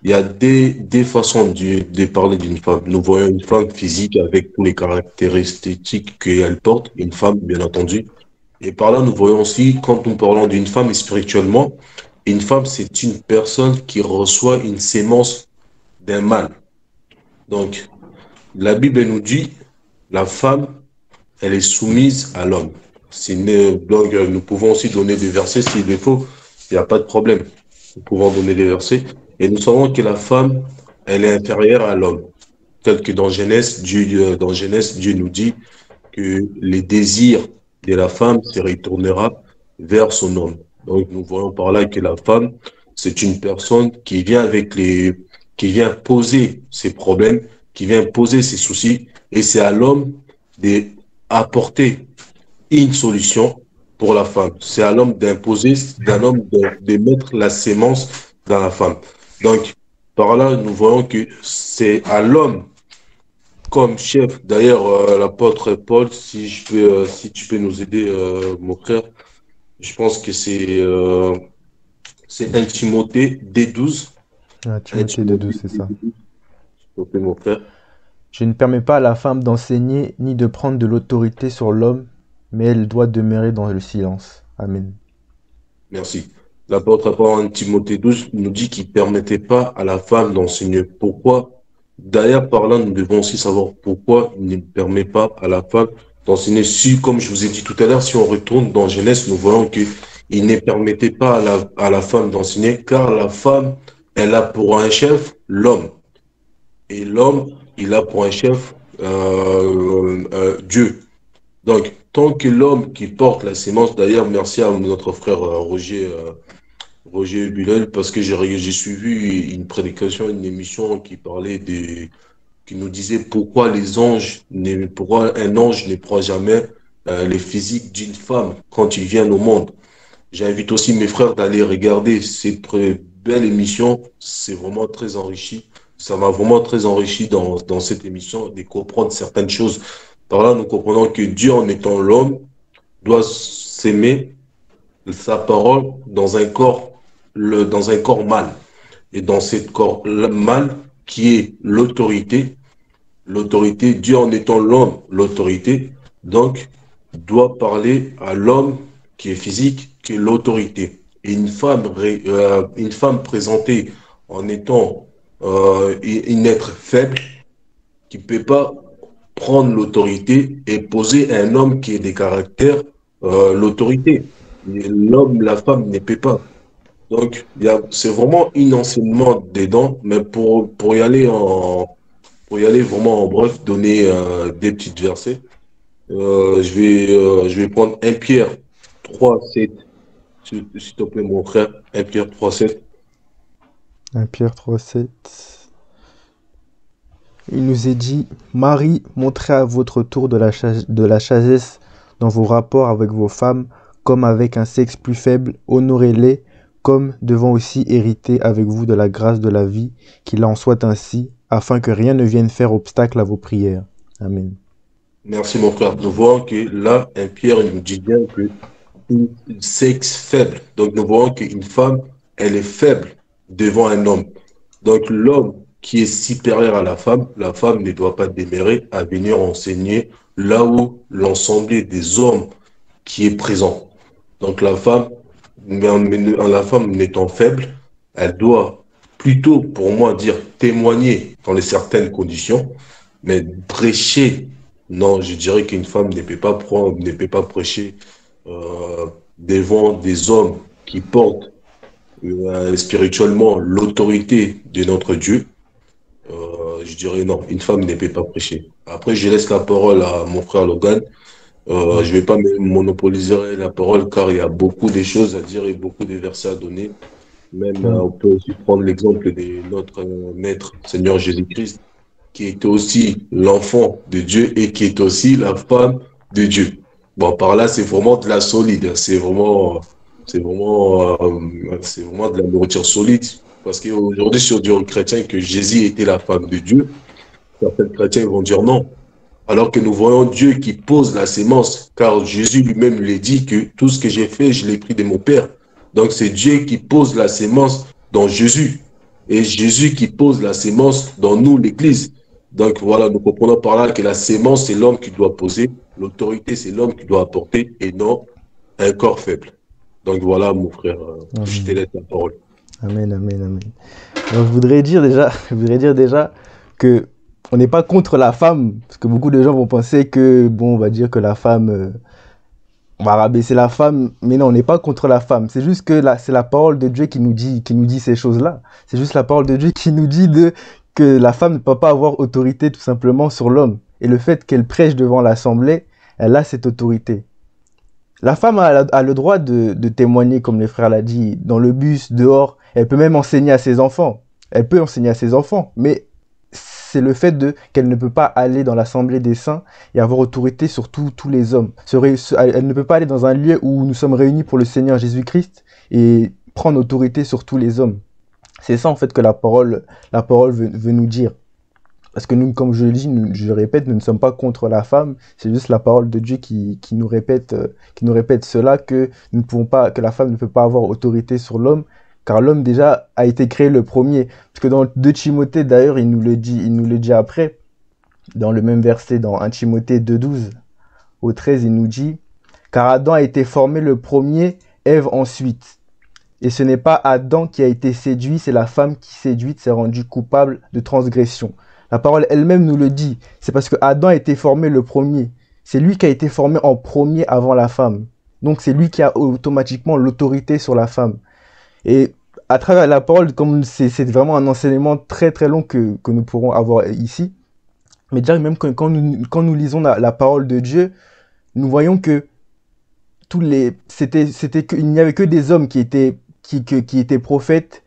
il y a des façons de parler d'une femme. Nous voyons une femme physique avec tous les caractéristiques qu'elle porte, une femme, bien entendu. Et par là, nous voyons aussi, quand nous parlons d'une femme spirituellement, une femme, c'est une personne qui reçoit une sémence d'un mâle. Donc, la Bible elle nous dit, la femme, elle est soumise à l'homme. Donc, nous pouvons aussi donner des versets s'il le faut, il n'y a pas de problème. Nous pouvons donner des versets. Et nous savons que la femme, elle est inférieure à l'homme. Tel que dans Genèse, Dieu nous dit que les désirs de la femme se retournera vers son homme. Donc, nous voyons par là que la femme, c'est une personne qui vient poser ses problèmes, qui vient poser ses soucis, et c'est à l'homme d'apporter une solution pour la femme. C'est à l'homme d'imposer, de mettre la sémence dans la femme. Donc, par là, nous voyons que c'est à l'homme comme chef. D'ailleurs, l'apôtre Paul, si tu peux nous aider, mon frère, je pense que c'est 1 Timothée D12. Ah, 1 Timothée de 12, Timothée c'est ça. D12, s'il te plaît, mon frère. Je ne permets pas à la femme d'enseigner ni de prendre de l'autorité sur l'homme, mais elle doit demeurer dans le silence. Amen. Merci. L'apôtre Paul en Timothée 12 nous dit qu'il ne permettait pas à la femme d'enseigner. Pourquoi? D'ailleurs, par là, nous devons aussi savoir pourquoi il ne permet pas à la femme d'enseigner. Si, comme je vous ai dit tout à l'heure, si on retourne dans Genèse, nous voyons qu'il ne permettait pas à la femme d'enseigner, car la femme, elle a pour un chef l'homme. Et l'homme, il a pour un chef Dieu. Donc, tant que l'homme qui porte la sémence, d'ailleurs, merci à notre frère Roger Bulel, parce que j'ai suivi une prédication, une émission qui nous disait pourquoi un ange ne prend jamais les physiques d'une femme quand il vient au monde. J'invite aussi mes frères d'aller regarder cette belle émission. C'est vraiment très enrichi. Ça m'a vraiment très enrichi dans cette émission de comprendre certaines choses. Par là, nous comprenons que Dieu, en étant l'homme, doit s'aimer sa parole dans un corps mâle. Et dans ce corps mâle, qui est l'autorité, Dieu en étant l'homme, l'autorité, donc, doit parler à l'homme qui est physique, qui est l'autorité. Et une femme présentée en étant une être faible, qui ne peut pas prendre l'autorité et poser à un homme qui est des caractères l'autorité. L'homme, la femme ne peut pas. Donc, c'est vraiment un enseignement dedans, mais pour y aller vraiment en bref, donner des petits versets. Je vais prendre 1 Pierre 3 7. S'il te plaît, mon frère. 1 Pierre 3 7. 1 Pierre 3, 7. Il nous est dit, Marie, montrez à votre tour de la sagesse dans vos rapports avec vos femmes, comme avec un sexe plus faible, honorez-les, comme devant aussi hériter avec vous de la grâce de la vie, qu'il en soit ainsi, afin que rien ne vienne faire obstacle à vos prières. Amen. Merci, mon frère. Nous voyons que là, 1 Pierre il nous dit bien que un sexe faible. Donc, nous voyons qu'une femme, elle est faible devant un homme. Donc, l'homme qui est supérieur à la femme ne doit pas demeurer à venir enseigner là où l'ensemble des hommes qui est présent. Donc, la femme n'étant faible, elle doit plutôt, pour moi, dire témoigner dans les certaines conditions, mais prêcher. Non, je dirais qu'une femme ne peut pas prêcher devant des hommes qui portent spirituellement l'autorité de notre Dieu, je dirais non, une femme ne peut pas prêcher. Après, je laisse la parole à mon frère Logan. Je vais pas monopoliser la parole car il y a beaucoup de choses à dire et beaucoup de versets à donner. Même, on peut aussi prendre l'exemple de notre Maître Seigneur Jésus-Christ, qui était aussi l'enfant de Dieu et qui est aussi la femme de Dieu. Bon, par là, c'est vraiment de la solide. C'est vraiment de la nourriture solide. Parce qu'aujourd'hui, si on dit aux chrétiens que Jésus était la femme de Dieu, certains chrétiens vont dire non. Alors que nous voyons Dieu qui pose la sémence, car Jésus lui-même lui dit que tout ce que j'ai fait, je l'ai pris de mon Père. Donc c'est Dieu qui pose la sémence dans Jésus. Et Jésus qui pose la sémence dans nous, l'Église. Donc voilà, nous comprenons par là que la sémence, c'est l'homme qui doit poser, l'autorité, c'est l'homme qui doit apporter, et non un corps faible. Donc voilà, mon frère, je te laisse la parole. Amen, amen, amen. Alors, je voudrais dire déjà que on n'est pas contre la femme, parce que beaucoup de gens vont penser que, bon, on va dire que la femme, on va rabaisser la femme, mais non, on n'est pas contre la femme. C'est juste que c'est la parole de Dieu qui nous dit ces choses-là. C'est juste la parole de Dieu qui nous dit que la femme ne peut pas avoir autorité tout simplement sur l'homme. Et le fait qu'elle prêche devant l'assemblée, elle a cette autorité. La femme a le droit de témoigner, comme les frères l'ont dit, dans le bus, dehors. Elle peut même enseigner à ses enfants. Elle peut enseigner à ses enfants, mais c'est le fait qu'elle ne peut pas aller dans l'assemblée des saints et avoir autorité sur tous les hommes. Elle ne peut pas aller dans un lieu où nous sommes réunis pour le Seigneur Jésus-Christ et prendre autorité sur tous les hommes. C'est ça en fait que la parole veut nous dire. Parce que nous, comme je le dis, je le répète, nous ne sommes pas contre la femme. C'est juste la parole de Dieu qui nous répète cela, que la femme ne peut pas avoir autorité sur l'homme, car l'homme déjà a été créé le premier. Parce que dans 2 Timothée, d'ailleurs, il nous le dit après, dans le même verset, dans 1 Timothée 2,12 au 13, il nous dit « Car Adam a été formé le premier, Ève ensuite. Et ce n'est pas Adam qui a été séduit, c'est la femme qui séduite s'est rendue coupable de transgression. » La parole elle-même nous le dit. C'est parce que Adam a été formé le premier. C'est lui qui a été formé en premier avant la femme. Donc c'est lui qui a automatiquement l'autorité sur la femme. Et à travers la parole, comme c'est vraiment un enseignement très très long que nous pourrons avoir ici, mais déjà même quand nous lisons la parole de Dieu, nous voyons que il n'y avait que des hommes qui étaient prophètes.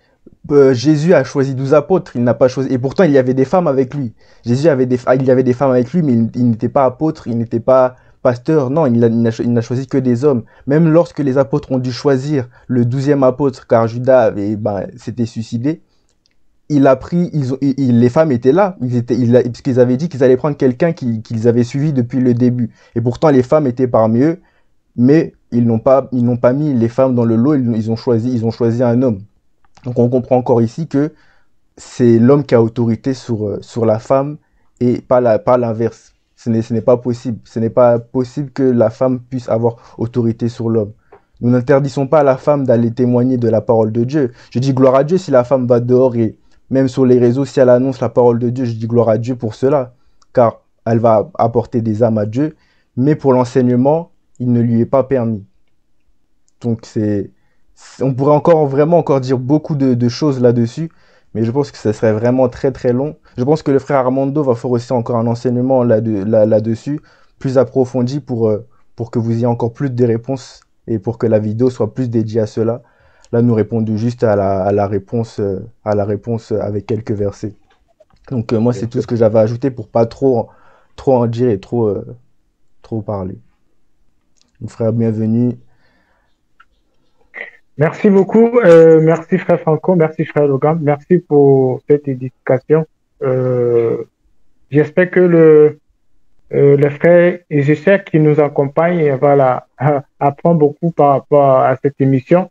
Jésus a choisi 12 apôtres, il n'a pas choisi, et pourtant il y avait des femmes avec lui. Il y avait des femmes avec lui, mais il n'était pas apôtre, il n'était pas pasteur, non, il n'a choisi que des hommes. Même lorsque les apôtres ont dû choisir le 12e apôtre, car Judas s'était suicidé, les femmes étaient là, puisqu'ils avaient dit qu'ils allaient prendre quelqu'un qu'ils avaient suivi depuis le début. Et pourtant les femmes étaient parmi eux, mais ils n'ont pas mis les femmes dans le lot, ils ont choisi un homme. Donc on comprend encore ici que c'est l'homme qui a autorité sur la femme et pas l'inverse. Ce n'est pas possible. Ce n'est pas possible que la femme puisse avoir autorité sur l'homme. Nous n'interdisons pas à la femme d'aller témoigner de la parole de Dieu. Je dis gloire à Dieu si la femme va dehors et même sur les réseaux, si elle annonce la parole de Dieu, je dis gloire à Dieu pour cela, car elle va apporter des âmes à Dieu. Mais pour l'enseignement, il ne lui est pas permis. Donc on pourrait encore dire beaucoup de choses là-dessus, mais je pense que ça serait vraiment très très long. Je pense que le frère Armando va faire aussi encore un enseignement là-dessus, plus approfondi pour que vous ayez encore plus de réponses et pour que la vidéo soit plus dédiée à cela. Là, nous répondons juste à la réponse avec quelques versets. Donc moi, c'est tout ce que j'avais ajouté pour pas trop en dire et trop parler. Donc, frère, bienvenue. Merci beaucoup. Merci frère Franco, merci frère Logan, merci pour cette édification. J'espère que le frère et je sais qui nous accompagne, voilà, apprend beaucoup par rapport à cette émission.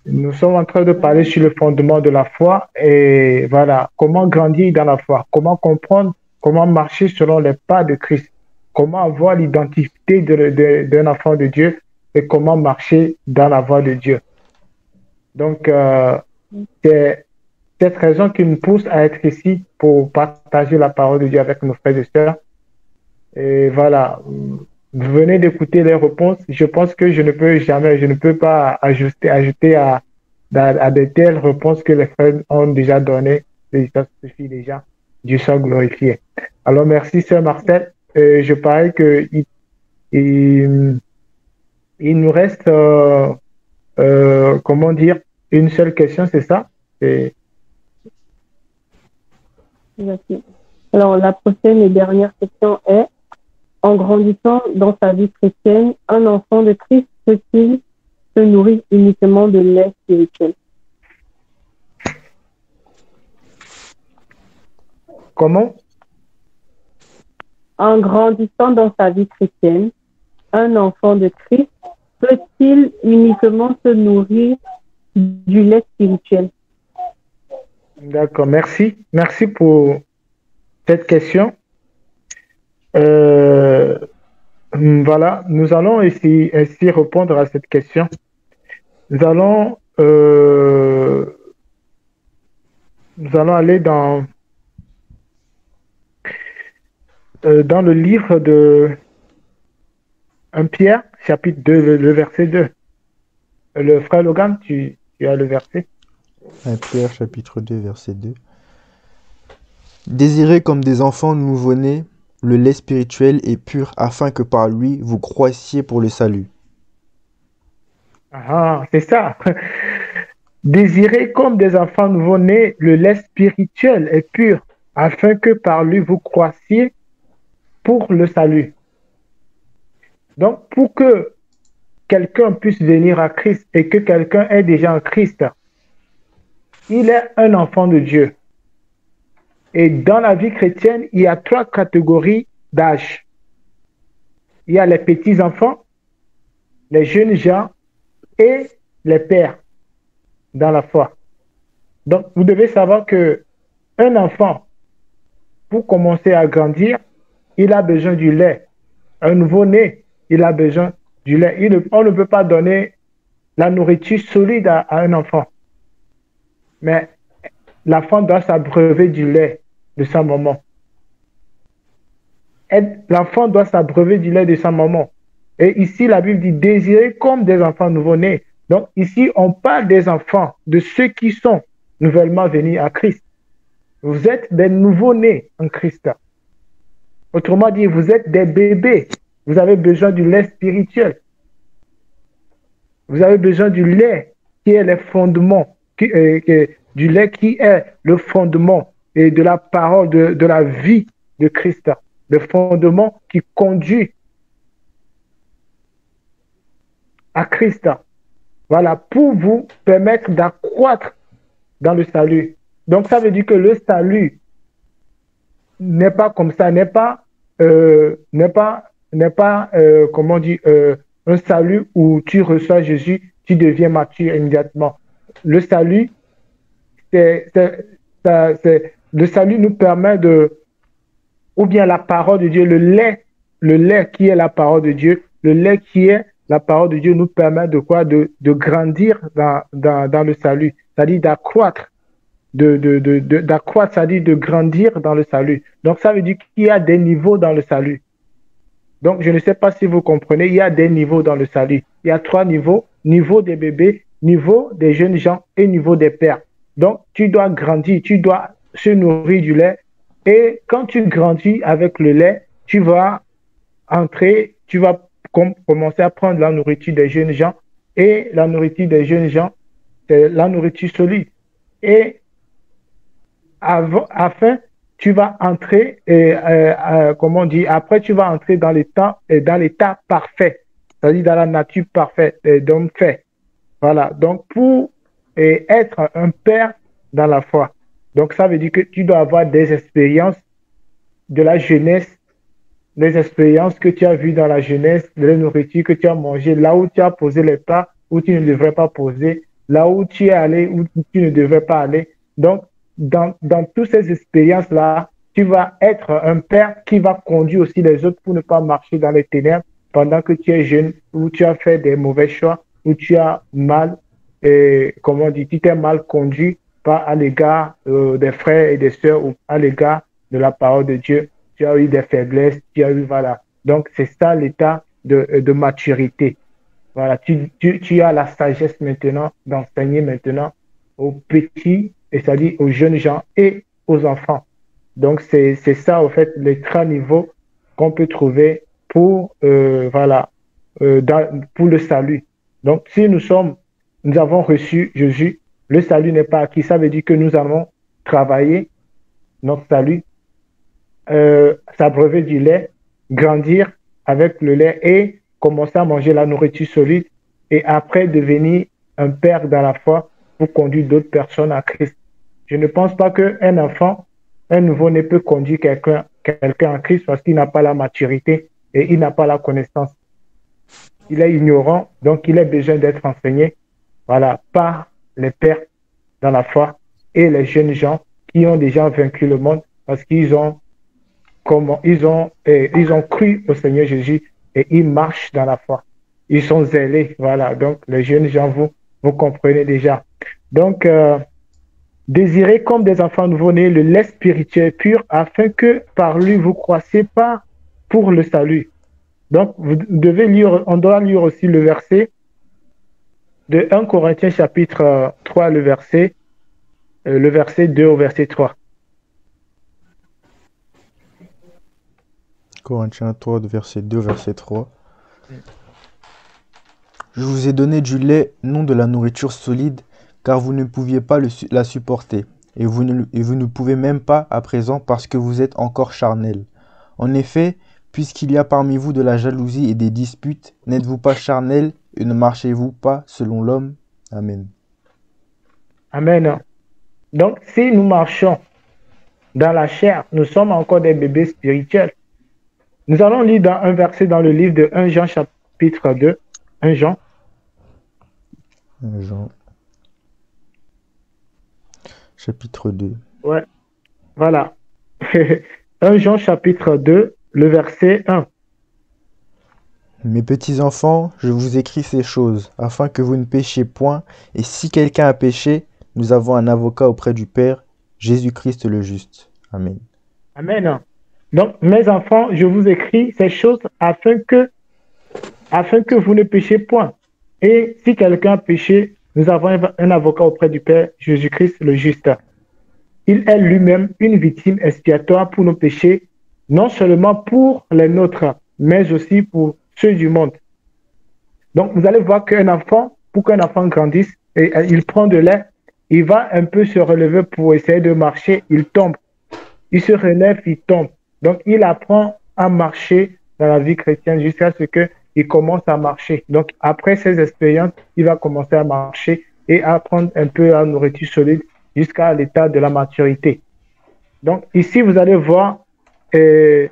Nous sommes en train de parler sur le fondement de la foi et voilà, comment grandir dans la foi, comment comprendre, comment marcher selon les pas de Christ, comment avoir l'identité d'un enfant de Dieu et comment marcher dans la voie de Dieu. Donc, c'est cette raison qui nous pousse à être ici pour partager la parole de Dieu avec nos frères et sœurs. Et voilà, vous venez d'écouter les réponses. Je pense que je ne peux pas ajouter à à de telles réponses que les frères ont déjà données, et ça suffit déjà. Dieu soit glorifié. Alors, merci, Sœur Marcel. Je parie que il, il nous reste, comment dire, une seule question, c'est ça? Et... Merci. Alors, la prochaine et dernière question est, en grandissant dans sa vie chrétienne, un enfant de Christ peut-il se nourrir uniquement de lait spirituel? Comment? En grandissant dans sa vie chrétienne, un enfant de Christ peut-il uniquement se nourrir du lait spirituel? D'accord, merci. Merci pour cette question. Voilà, nous allons ainsi répondre à cette question. Nous allons aller dans le livre de 1 Pierre, chapitre 2, le verset 2. Le frère Logan, tu as le verset. 1 Pierre, chapitre 2, verset 2. Désirez comme des enfants nouveau-nés le lait spirituel et pur, afin que par lui vous croissiez pour le salut. Ah, c'est ça. Désirez comme des enfants nouveau-nés le lait spirituel et pur, afin que par lui vous croissiez pour le salut. Donc, pour que quelqu'un puisse venir à Christ et que quelqu'un est déjà en Christ, il est un enfant de Dieu. Et dans la vie chrétienne, il y a 3 catégories d'âge. Il y a les petits-enfants, les jeunes gens et les pères dans la foi. Donc, vous devez savoir que un enfant, pour commencer à grandir, il a besoin du lait. Un nouveau-né, il a besoin du lait. On ne peut pas donner la nourriture solide à un enfant. Mais l'enfant doit s'abreuver du lait de sa maman. L'enfant doit s'abreuver du lait de sa maman. Et ici, la Bible dit désirer comme des enfants nouveau-nés. Donc ici, on parle des enfants, de ceux qui sont nouvellement venus à Christ. Vous êtes des nouveau-nés en Christ. Autrement dit, vous êtes des bébés. Vous avez besoin du lait spirituel. Vous avez besoin du lait qui est le fondement, du lait qui est le fondement et de la parole, de la vie de Christ. Le fondement qui conduit à Christ. Voilà, pour vous permettre d'accroître dans le salut. Donc, ça veut dire que le salut n'est pas comme ça, n'est pas comment on dit, un salut où tu reçois Jésus, tu deviens mature immédiatement. Le salut, le salut nous permet ou bien la parole de Dieu, le lait qui est la parole de Dieu, le lait qui est la parole de Dieu nous permet de quoi? De grandir dans le salut, c'est-à-dire d'accroître, d'accroître, c'est-à-dire de grandir dans le salut. Donc, ça veut dire qu'il y a des niveaux dans le salut. Donc, je ne sais pas si vous comprenez, il y a des niveaux dans le salut. Il y a 3 niveaux, niveau des bébés, niveau des jeunes gens et niveau des pères. Donc, tu dois grandir, tu dois se nourrir du lait. Et quand tu grandis avec le lait, tu vas commencer à prendre la nourriture des jeunes gens. Et la nourriture des jeunes gens, c'est la nourriture solide. Et afin, tu vas entrer, comment on dit, après tu vas entrer dans l'état parfait, c'est-à-dire dans la nature parfaite d'homme fait. Voilà, donc pour être un père dans la foi. Donc ça veut dire que tu dois avoir des expériences de la jeunesse, des expériences que tu as vues dans la jeunesse, de la nourriture que tu as mangée, là où tu as posé les pas, où tu ne devrais pas poser, là où tu es allé, où tu ne devrais pas aller. Donc, dans toutes ces expériences-là, tu vas être un père qui va conduire aussi les autres pour ne pas marcher dans les ténèbres pendant que tu es jeune, où tu as fait des mauvais choix, où tu as mal, comment on dit, tu t'es mal conduit pas à l'égard des frères et des sœurs ou à l'égard de la parole de Dieu. Tu as eu des faiblesses, tu as eu, voilà. Donc, c'est ça l'état de maturité. Voilà, tu as la sagesse maintenant d'enseigner maintenant aux petits, et c'est-à-dire aux jeunes gens et aux enfants. Donc, c'est ça, au fait, les trois niveaux qu'on peut trouver pour, voilà, pour le salut. Donc, si nous avons reçu Jésus, le salut n'est pas acquis. Ça veut dire que nous allons travailler notre salut, s'abreuver du lait, grandir avec le lait et commencer à manger la nourriture solide et après devenir un père dans la foi pour conduire d'autres personnes à Christ. Je ne pense pas qu'un enfant, un nouveau-né peut conduire quelqu'un à Christ parce qu'il n'a pas la maturité et il n'a pas la connaissance. Il est ignorant, donc il a besoin d'être enseigné, voilà, par les pères dans la foi et les jeunes gens qui ont déjà vaincu le monde parce qu'ils ont ils ont cru au Seigneur Jésus et ils marchent dans la foi. Ils sont zélés, voilà. Donc, les jeunes gens, vous comprenez déjà. Donc, désirez comme des enfants nouveau-nés le lait spirituel pur afin que par lui vous croissiez pas pour le salut. Donc, vous devez lire, on doit lire aussi le verset de 1 Corinthiens chapitre 3, le verset 2 au verset 3. Corinthiens 3, verset 2, verset 3. Je vous ai donné du lait, non de la nourriture solide, car vous ne pouviez pas la supporter, et vous ne pouvez même pas à présent parce que vous êtes encore charnel. En effet, puisqu'il y a parmi vous de la jalousie et des disputes, n'êtes-vous pas charnel et ne marchez-vous pas selon l'homme? Amen. Amen. Donc, si nous marchons dans la chair, nous sommes encore des bébés spirituels. Nous allons lire dans un verset dans le livre de 1 Jean chapitre 2. 1 Jean. 1 Jean. Chapitre 2. Ouais, voilà. 1 Jean chapitre 2, le verset 1. Mes petits enfants, je vous écris ces choses, afin que vous ne péchiez point, et si quelqu'un a péché, nous avons un avocat auprès du Père, Jésus-Christ le juste. Amen. Amen. Donc, mes enfants, je vous écris ces choses afin que vous ne péchiez point. Et si quelqu'un a péché, nous avons un avocat auprès du Père, Jésus-Christ le juste. Il est lui-même une victime expiatoire pour nos péchés, non seulement pour les nôtres, mais aussi pour ceux du monde. Donc, vous allez voir qu'un enfant, pour qu'un enfant grandisse, et il prend de lait, il va un peu se relever pour essayer de marcher, il tombe. Il se relève, il tombe. Donc, il apprend à marcher dans la vie chrétienne jusqu'à ce qu'il commence à marcher. Donc, après ces expériences, il va commencer à marcher et à prendre un peu la nourriture solide jusqu'à l'état de la maturité. Donc, ici, vous allez voir, le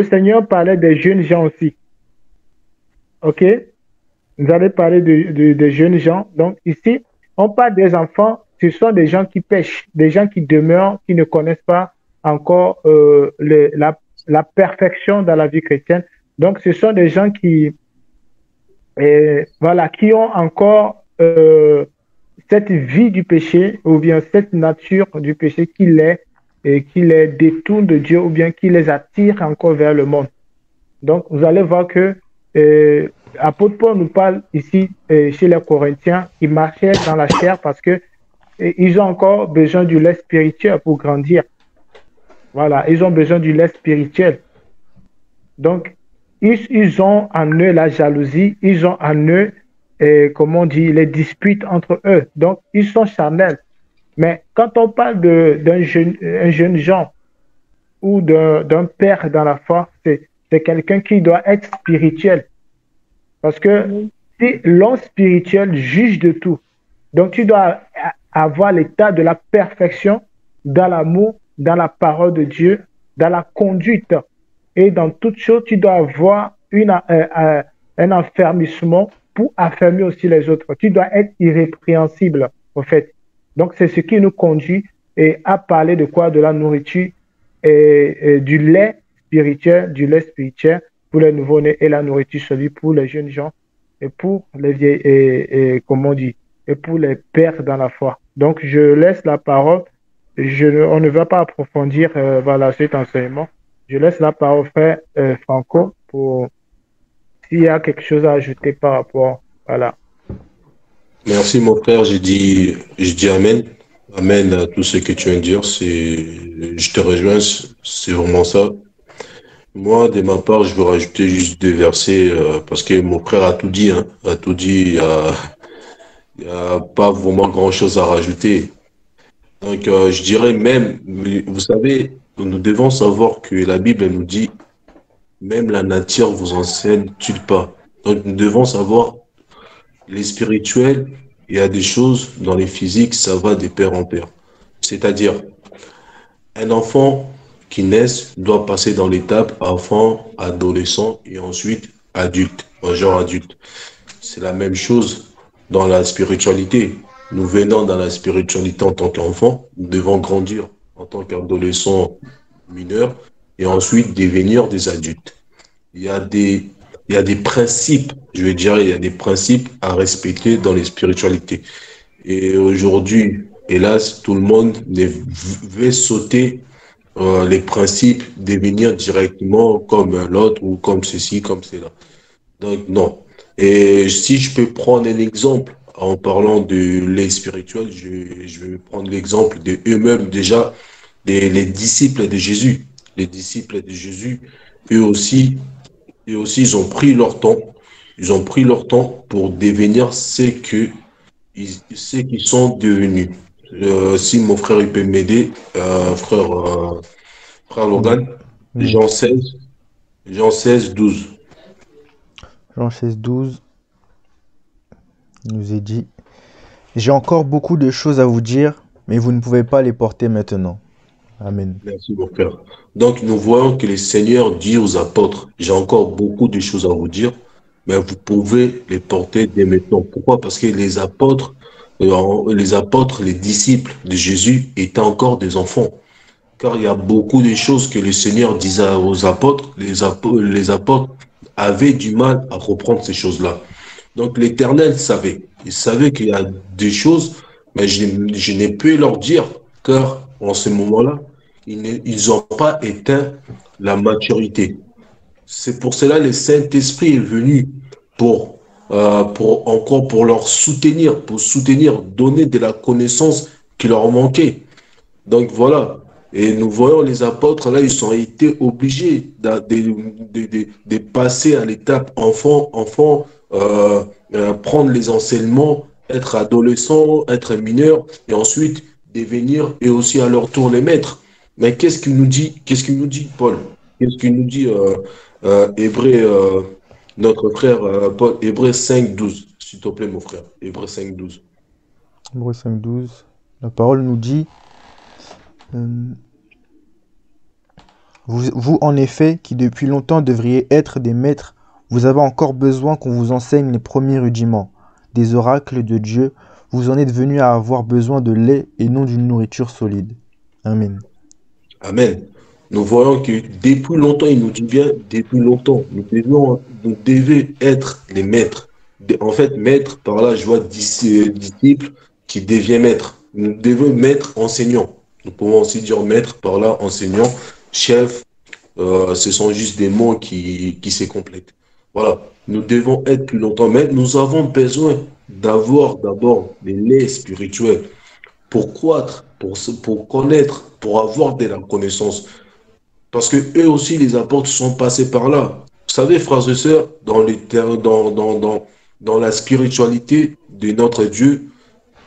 Seigneur parlait des jeunes gens aussi. OK? Vous allez parler des jeunes gens. Donc, ici, on parle des enfants. Ce sont des gens qui pêchent, des gens qui demeurent, qui ne connaissent pas encore la perfection dans la vie chrétienne. Donc, ce sont des gens qui ont encore cette vie du péché ou bien cette nature du péché qui les détourne de Dieu ou bien qui les attire encore vers le monde. Donc, vous allez voir que l'apôtre Paul nous parle ici chez les Corinthiens, ils marchaient dans la chair parce que ils ont encore besoin du lait spirituel pour grandir. Voilà, ils ont besoin du lait spirituel. Donc, ils ont en eux la jalousie, ils ont en eux, les disputes entre eux. Donc, ils sont charnels. Mais quand on parle d'un jeune gens ou d'un père dans la foi, c'est quelqu'un qui doit être spirituel. Parce que si l'homme spirituel juge de tout, donc tu dois avoir l'état de la perfection dans l'amour, dans la parole de Dieu, dans la conduite. Et dans toute chose, tu dois avoir un affermissement pour affermir aussi les autres. Tu dois être irrépréhensible, au fait. Donc, c'est ce qui nous conduit à parler de quoi? De la nourriture et du lait spirituel pour les nouveau-nés et la nourriture solide pour les jeunes gens et pour les vieilles, et pour les pères dans la foi. Donc, je laisse la parole. On ne va pas approfondir cet enseignement. Je laisse la parole au frère Franco pour s'il y a quelque chose à ajouter par rapport. Voilà. Merci, mon frère. Je dis Amen. Amen à tout ce que tu viens de dire. Je te rejoins. C'est vraiment ça. Moi, de ma part, je veux rajouter juste deux versets parce que mon frère a tout dit, hein, a tout dit. Il y a pas vraiment grand-chose à rajouter. Donc, je dirais même, vous savez, nous devons savoir que la Bible elle nous dit, même la nature vous enseigne-t-il pas. Donc, nous devons savoir les spirituels, il y a des choses dans les physiques, ça va de pair en pair. C'est-à-dire, un enfant qui naît doit passer dans l'étape enfant, adolescent et ensuite adulte, un genre adulte. C'est la même chose dans la spiritualité. Nous venons dans la spiritualité en tant qu'enfant, nous devons grandir en tant qu'adolescent mineur et ensuite devenir des adultes. Il y a des, il y a des principes, je veux dire, il y a des principes à respecter dans les spiritualités. Et aujourd'hui, hélas, tout le monde veut sauter les principes, devenir directement comme l'autre ou comme ceci, comme cela. Donc, non. Et si je peux prendre un exemple en parlant de les spirituels, je vais prendre l'exemple de eux-mêmes déjà, les disciples de Jésus. Les disciples de Jésus, eux aussi, ils ont pris leur temps. Ils ont pris leur temps pour devenir ce qu'ils sont devenus. Si mon frère il peut m'aider, frère Oui. Logan, Oui. Jean 16, Jean 16, 12. Jean 16, 12 nous est dit, j'ai encore beaucoup de choses à vous dire, mais vous ne pouvez pas les porter maintenant. Amen. Merci, mon frère. Donc, nous voyons que le Seigneur dit aux apôtres, j'ai encore beaucoup de choses à vous dire, mais vous pouvez les porter dès maintenant. Pourquoi? Parce que les apôtres, les disciples de Jésus étaient encore des enfants. Car il y a beaucoup de choses que le Seigneur disait aux apôtres, les apôtres avaient du mal à reprendre ces choses-là. Donc l'Éternel savait. Il savait qu'il y a des choses, mais je n'ai pu leur dire, car en ce moment-là, ils n'ont pas éteint la maturité. C'est pour cela que le Saint-Esprit est venu pour, pour leur soutenir, donner de la connaissance qui leur manquait. Donc voilà. Et nous voyons les apôtres, là, ils ont été obligés de passer à l'étape prendre les enseignements, être adolescent, être mineur, et ensuite devenir et aussi à leur tour les maîtres. Mais qu'est-ce qu'il nous dit, Paul? Qu'est-ce qu'il nous dit, Hébreu, notre frère Paul, Hébreu 5, 12, s'il te plaît, mon frère. Hébreu 5, 12. Hébreux 5, 12. La parole nous dit, euh, vous, en effet, qui depuis longtemps devriez être des maîtres, vous avez encore besoin qu'on vous enseigne les premiers rudiments, des oracles de Dieu. Vous en êtes venus à avoir besoin de lait et non d'une nourriture solide. Amen. Amen. Nous voyons que depuis longtemps, il nous dit bien, depuis longtemps, nous devons être les maîtres. En fait, maître, par là, je vois disciple qui devient maître. Nous devons être enseignants. Nous pouvons aussi dire maître, par là, enseignant, chef. Ce sont juste des mots qui se complètent. Voilà. Nous devons être plus longtemps. Mais nous avons besoin d'avoir d'abord des laits spirituels pour croître, pour connaître, pour avoir de la connaissance. Parce que eux aussi, les apôtres sont passés par là. Vous savez, frères et sœurs, dans la spiritualité de notre Dieu,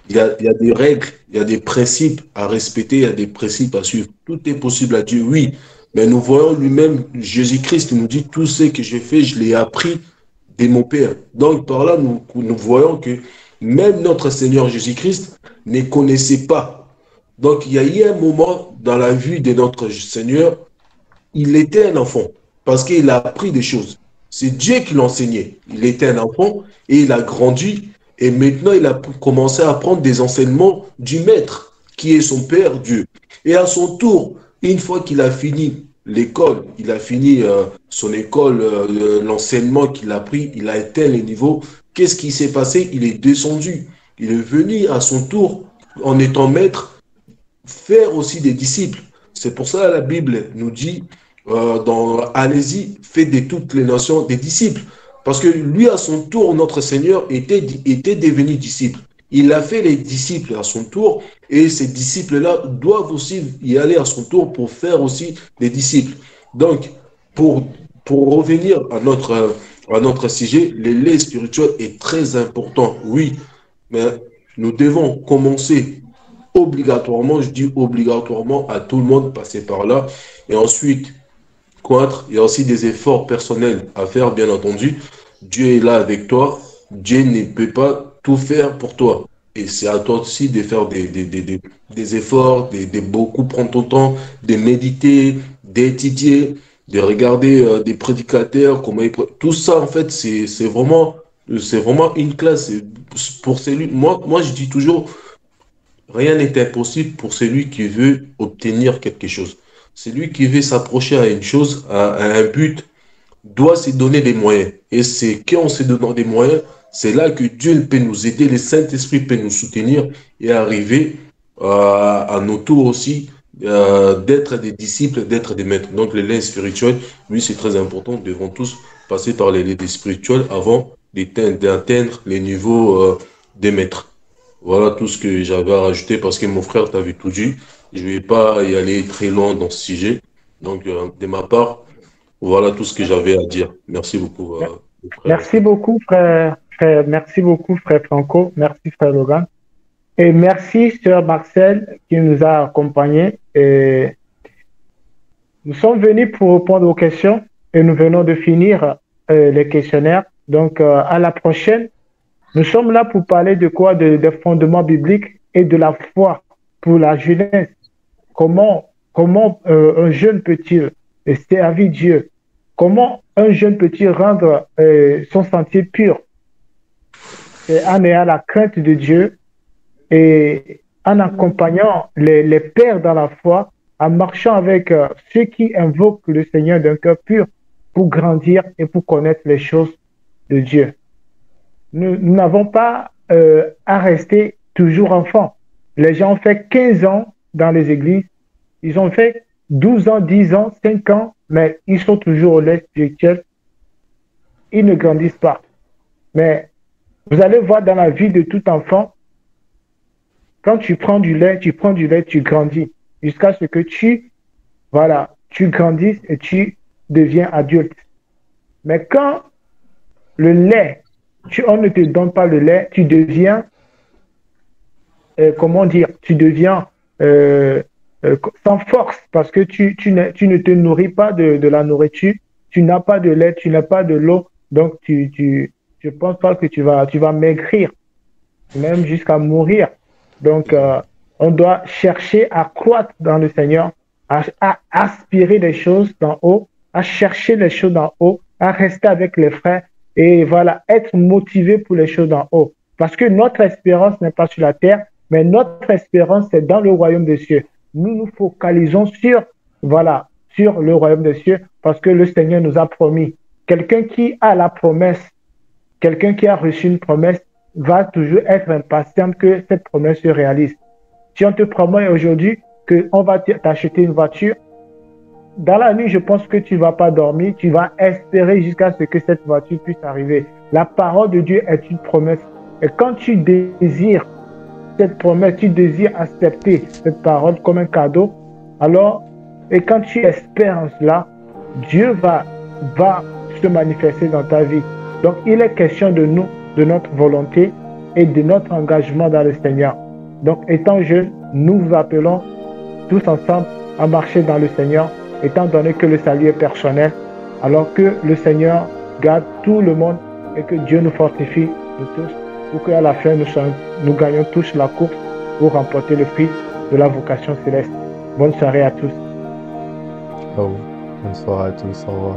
il y a des règles, il y a des principes à respecter, il y a des principes à suivre. Tout est possible à Dieu, oui. Mais nous voyons lui-même, Jésus-Christ nous dit, tout ce que j'ai fait, je l'ai appris de mon Père. Donc par là, nous voyons que même notre Seigneur Jésus-Christ ne connaissait pas. Donc il y a eu un moment dans la vie de notre Seigneur, il était un enfant parce qu'il a appris des choses. C'est Dieu qui l'enseignait. Il était un enfant et il a grandi et maintenant il a commencé à apprendre des enseignements du Maître qui est son Père Dieu. Et à son tour, une fois qu'il a fini l'école, il a fini son école, l'enseignement qu'il a pris, il a atteint les niveaux. Qu'est-ce qui s'est passé? Il est descendu. Il est venu à son tour, en étant maître, faire aussi des disciples. C'est pour ça que la Bible nous dit allez-y, faites de toutes les nations des disciples. Parce que lui, à son tour, notre Seigneur était devenu disciple. Il a fait les disciples à son tour, et ces disciples-là doivent aussi y aller à son tour pour faire aussi des disciples. Donc, pour, pour revenir à notre sujet, l'élan spirituel est très important, oui, mais nous devons commencer obligatoirement, je dis obligatoirement, à tout le monde passer par là, et ensuite, croître. Il y a aussi des efforts personnels à faire, bien entendu. Dieu est là avec toi. Dieu ne peut pas tout faire pour toi. Et c'est à toi aussi de faire des efforts, de beaucoup prendre ton temps, de méditer, d'étudier, de regarder des prédicateurs, tout ça, en fait, c'est vraiment une classe. Pour celui, moi, je dis toujours, rien n'est impossible pour celui qui veut obtenir quelque chose. Celui qui veut s'approcher à une chose, à un but, doit se donner des moyens. Et c'est quand on se donne des moyens, c'est là que Dieu peut nous aider, le Saint-Esprit peut nous soutenir et arriver à nos tours aussi d'être des disciples, d'être des maîtres. Donc l'élan spirituel, lui, c'est très important. Nous devons tous passer par les l'élan spirituel avant d'atteindre les niveaux des maîtres. Voilà tout ce que j'avais à rajouter parce que mon frère t'avait tout dit. Je ne vais pas y aller très loin dans ce sujet. Donc, de ma part, voilà tout ce que j'avais à dire. Merci beaucoup, frère. Merci beaucoup, merci beaucoup, frère Franco. Merci, frère Logan. Et merci, sœur Marcel, qui nous a accompagnés. Et nous sommes venus pour répondre aux questions et nous venons de finir les questionnaires. Donc, à la prochaine. Nous sommes là pour parler de quoi? Des fondements bibliques et de la foi pour la jeunesse. Comment un jeune peut-il servir Dieu? Comment un jeune peut-il rendre son sentier pur en ayant la crainte de Dieu et en accompagnant les pères dans la foi, en marchant avec ceux qui invoquent le Seigneur d'un cœur pur pour grandir et pour connaître les choses de Dieu. Nous n'avons pas à rester toujours enfants. Les gens ont fait 15 ans dans les églises, ils ont fait 12 ans, 10 ans, 5 ans, mais ils sont toujours au lait spirituel. Ils ne grandissent pas. Mais vous allez voir dans la vie de tout enfant, quand tu prends du lait, tu grandis jusqu'à ce que tu grandisses et tu deviens adulte. Mais quand le lait, on ne te donne pas le lait, tu deviens, tu deviens sans force parce que tu ne te nourris pas de la nourriture, tu n'as pas de lait, tu n'as pas de l'eau, donc je pense pas que tu vas maigrir, même jusqu'à mourir. Donc, on doit chercher à croître dans le Seigneur, à aspirer des choses d'en haut, à chercher les choses d'en haut, à rester avec les frères et voilà, être motivé pour les choses d'en haut. Parce que notre espérance n'est pas sur la terre, mais notre espérance est dans le royaume des cieux. Nous nous focalisons sur le royaume des cieux parce que le Seigneur nous a promis. Quelqu'un qui a la promesse, quelqu'un qui a reçu une promesse va toujours être impatient que cette promesse se réalise. Si on te promet aujourd'hui qu'on va t'acheter une voiture, dans la nuit, je pense que tu ne vas pas dormir, tu vas espérer jusqu'à ce que cette voiture puisse arriver. La parole de Dieu est une promesse. Et quand tu désires cette promesse, tu désires accepter cette parole comme un cadeau, alors, et quand tu espères en cela, Dieu va se manifester dans ta vie. Donc, il est question de nous, de notre volonté et de notre engagement dans le Seigneur. Donc, étant jeunes, nous vous appelons tous ensemble à marcher dans le Seigneur, étant donné que le salut est personnel, alors que le Seigneur garde tout le monde et que Dieu nous fortifie, nous tous, pour qu'à la fin, nous gagnions tous la course pour remporter le prix de la vocation céleste. Bonne soirée à tous. Oh, bonne soirée à tous. Au revoir.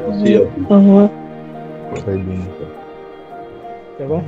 Merci à tous. Au revoir. Très bien. C'est bon?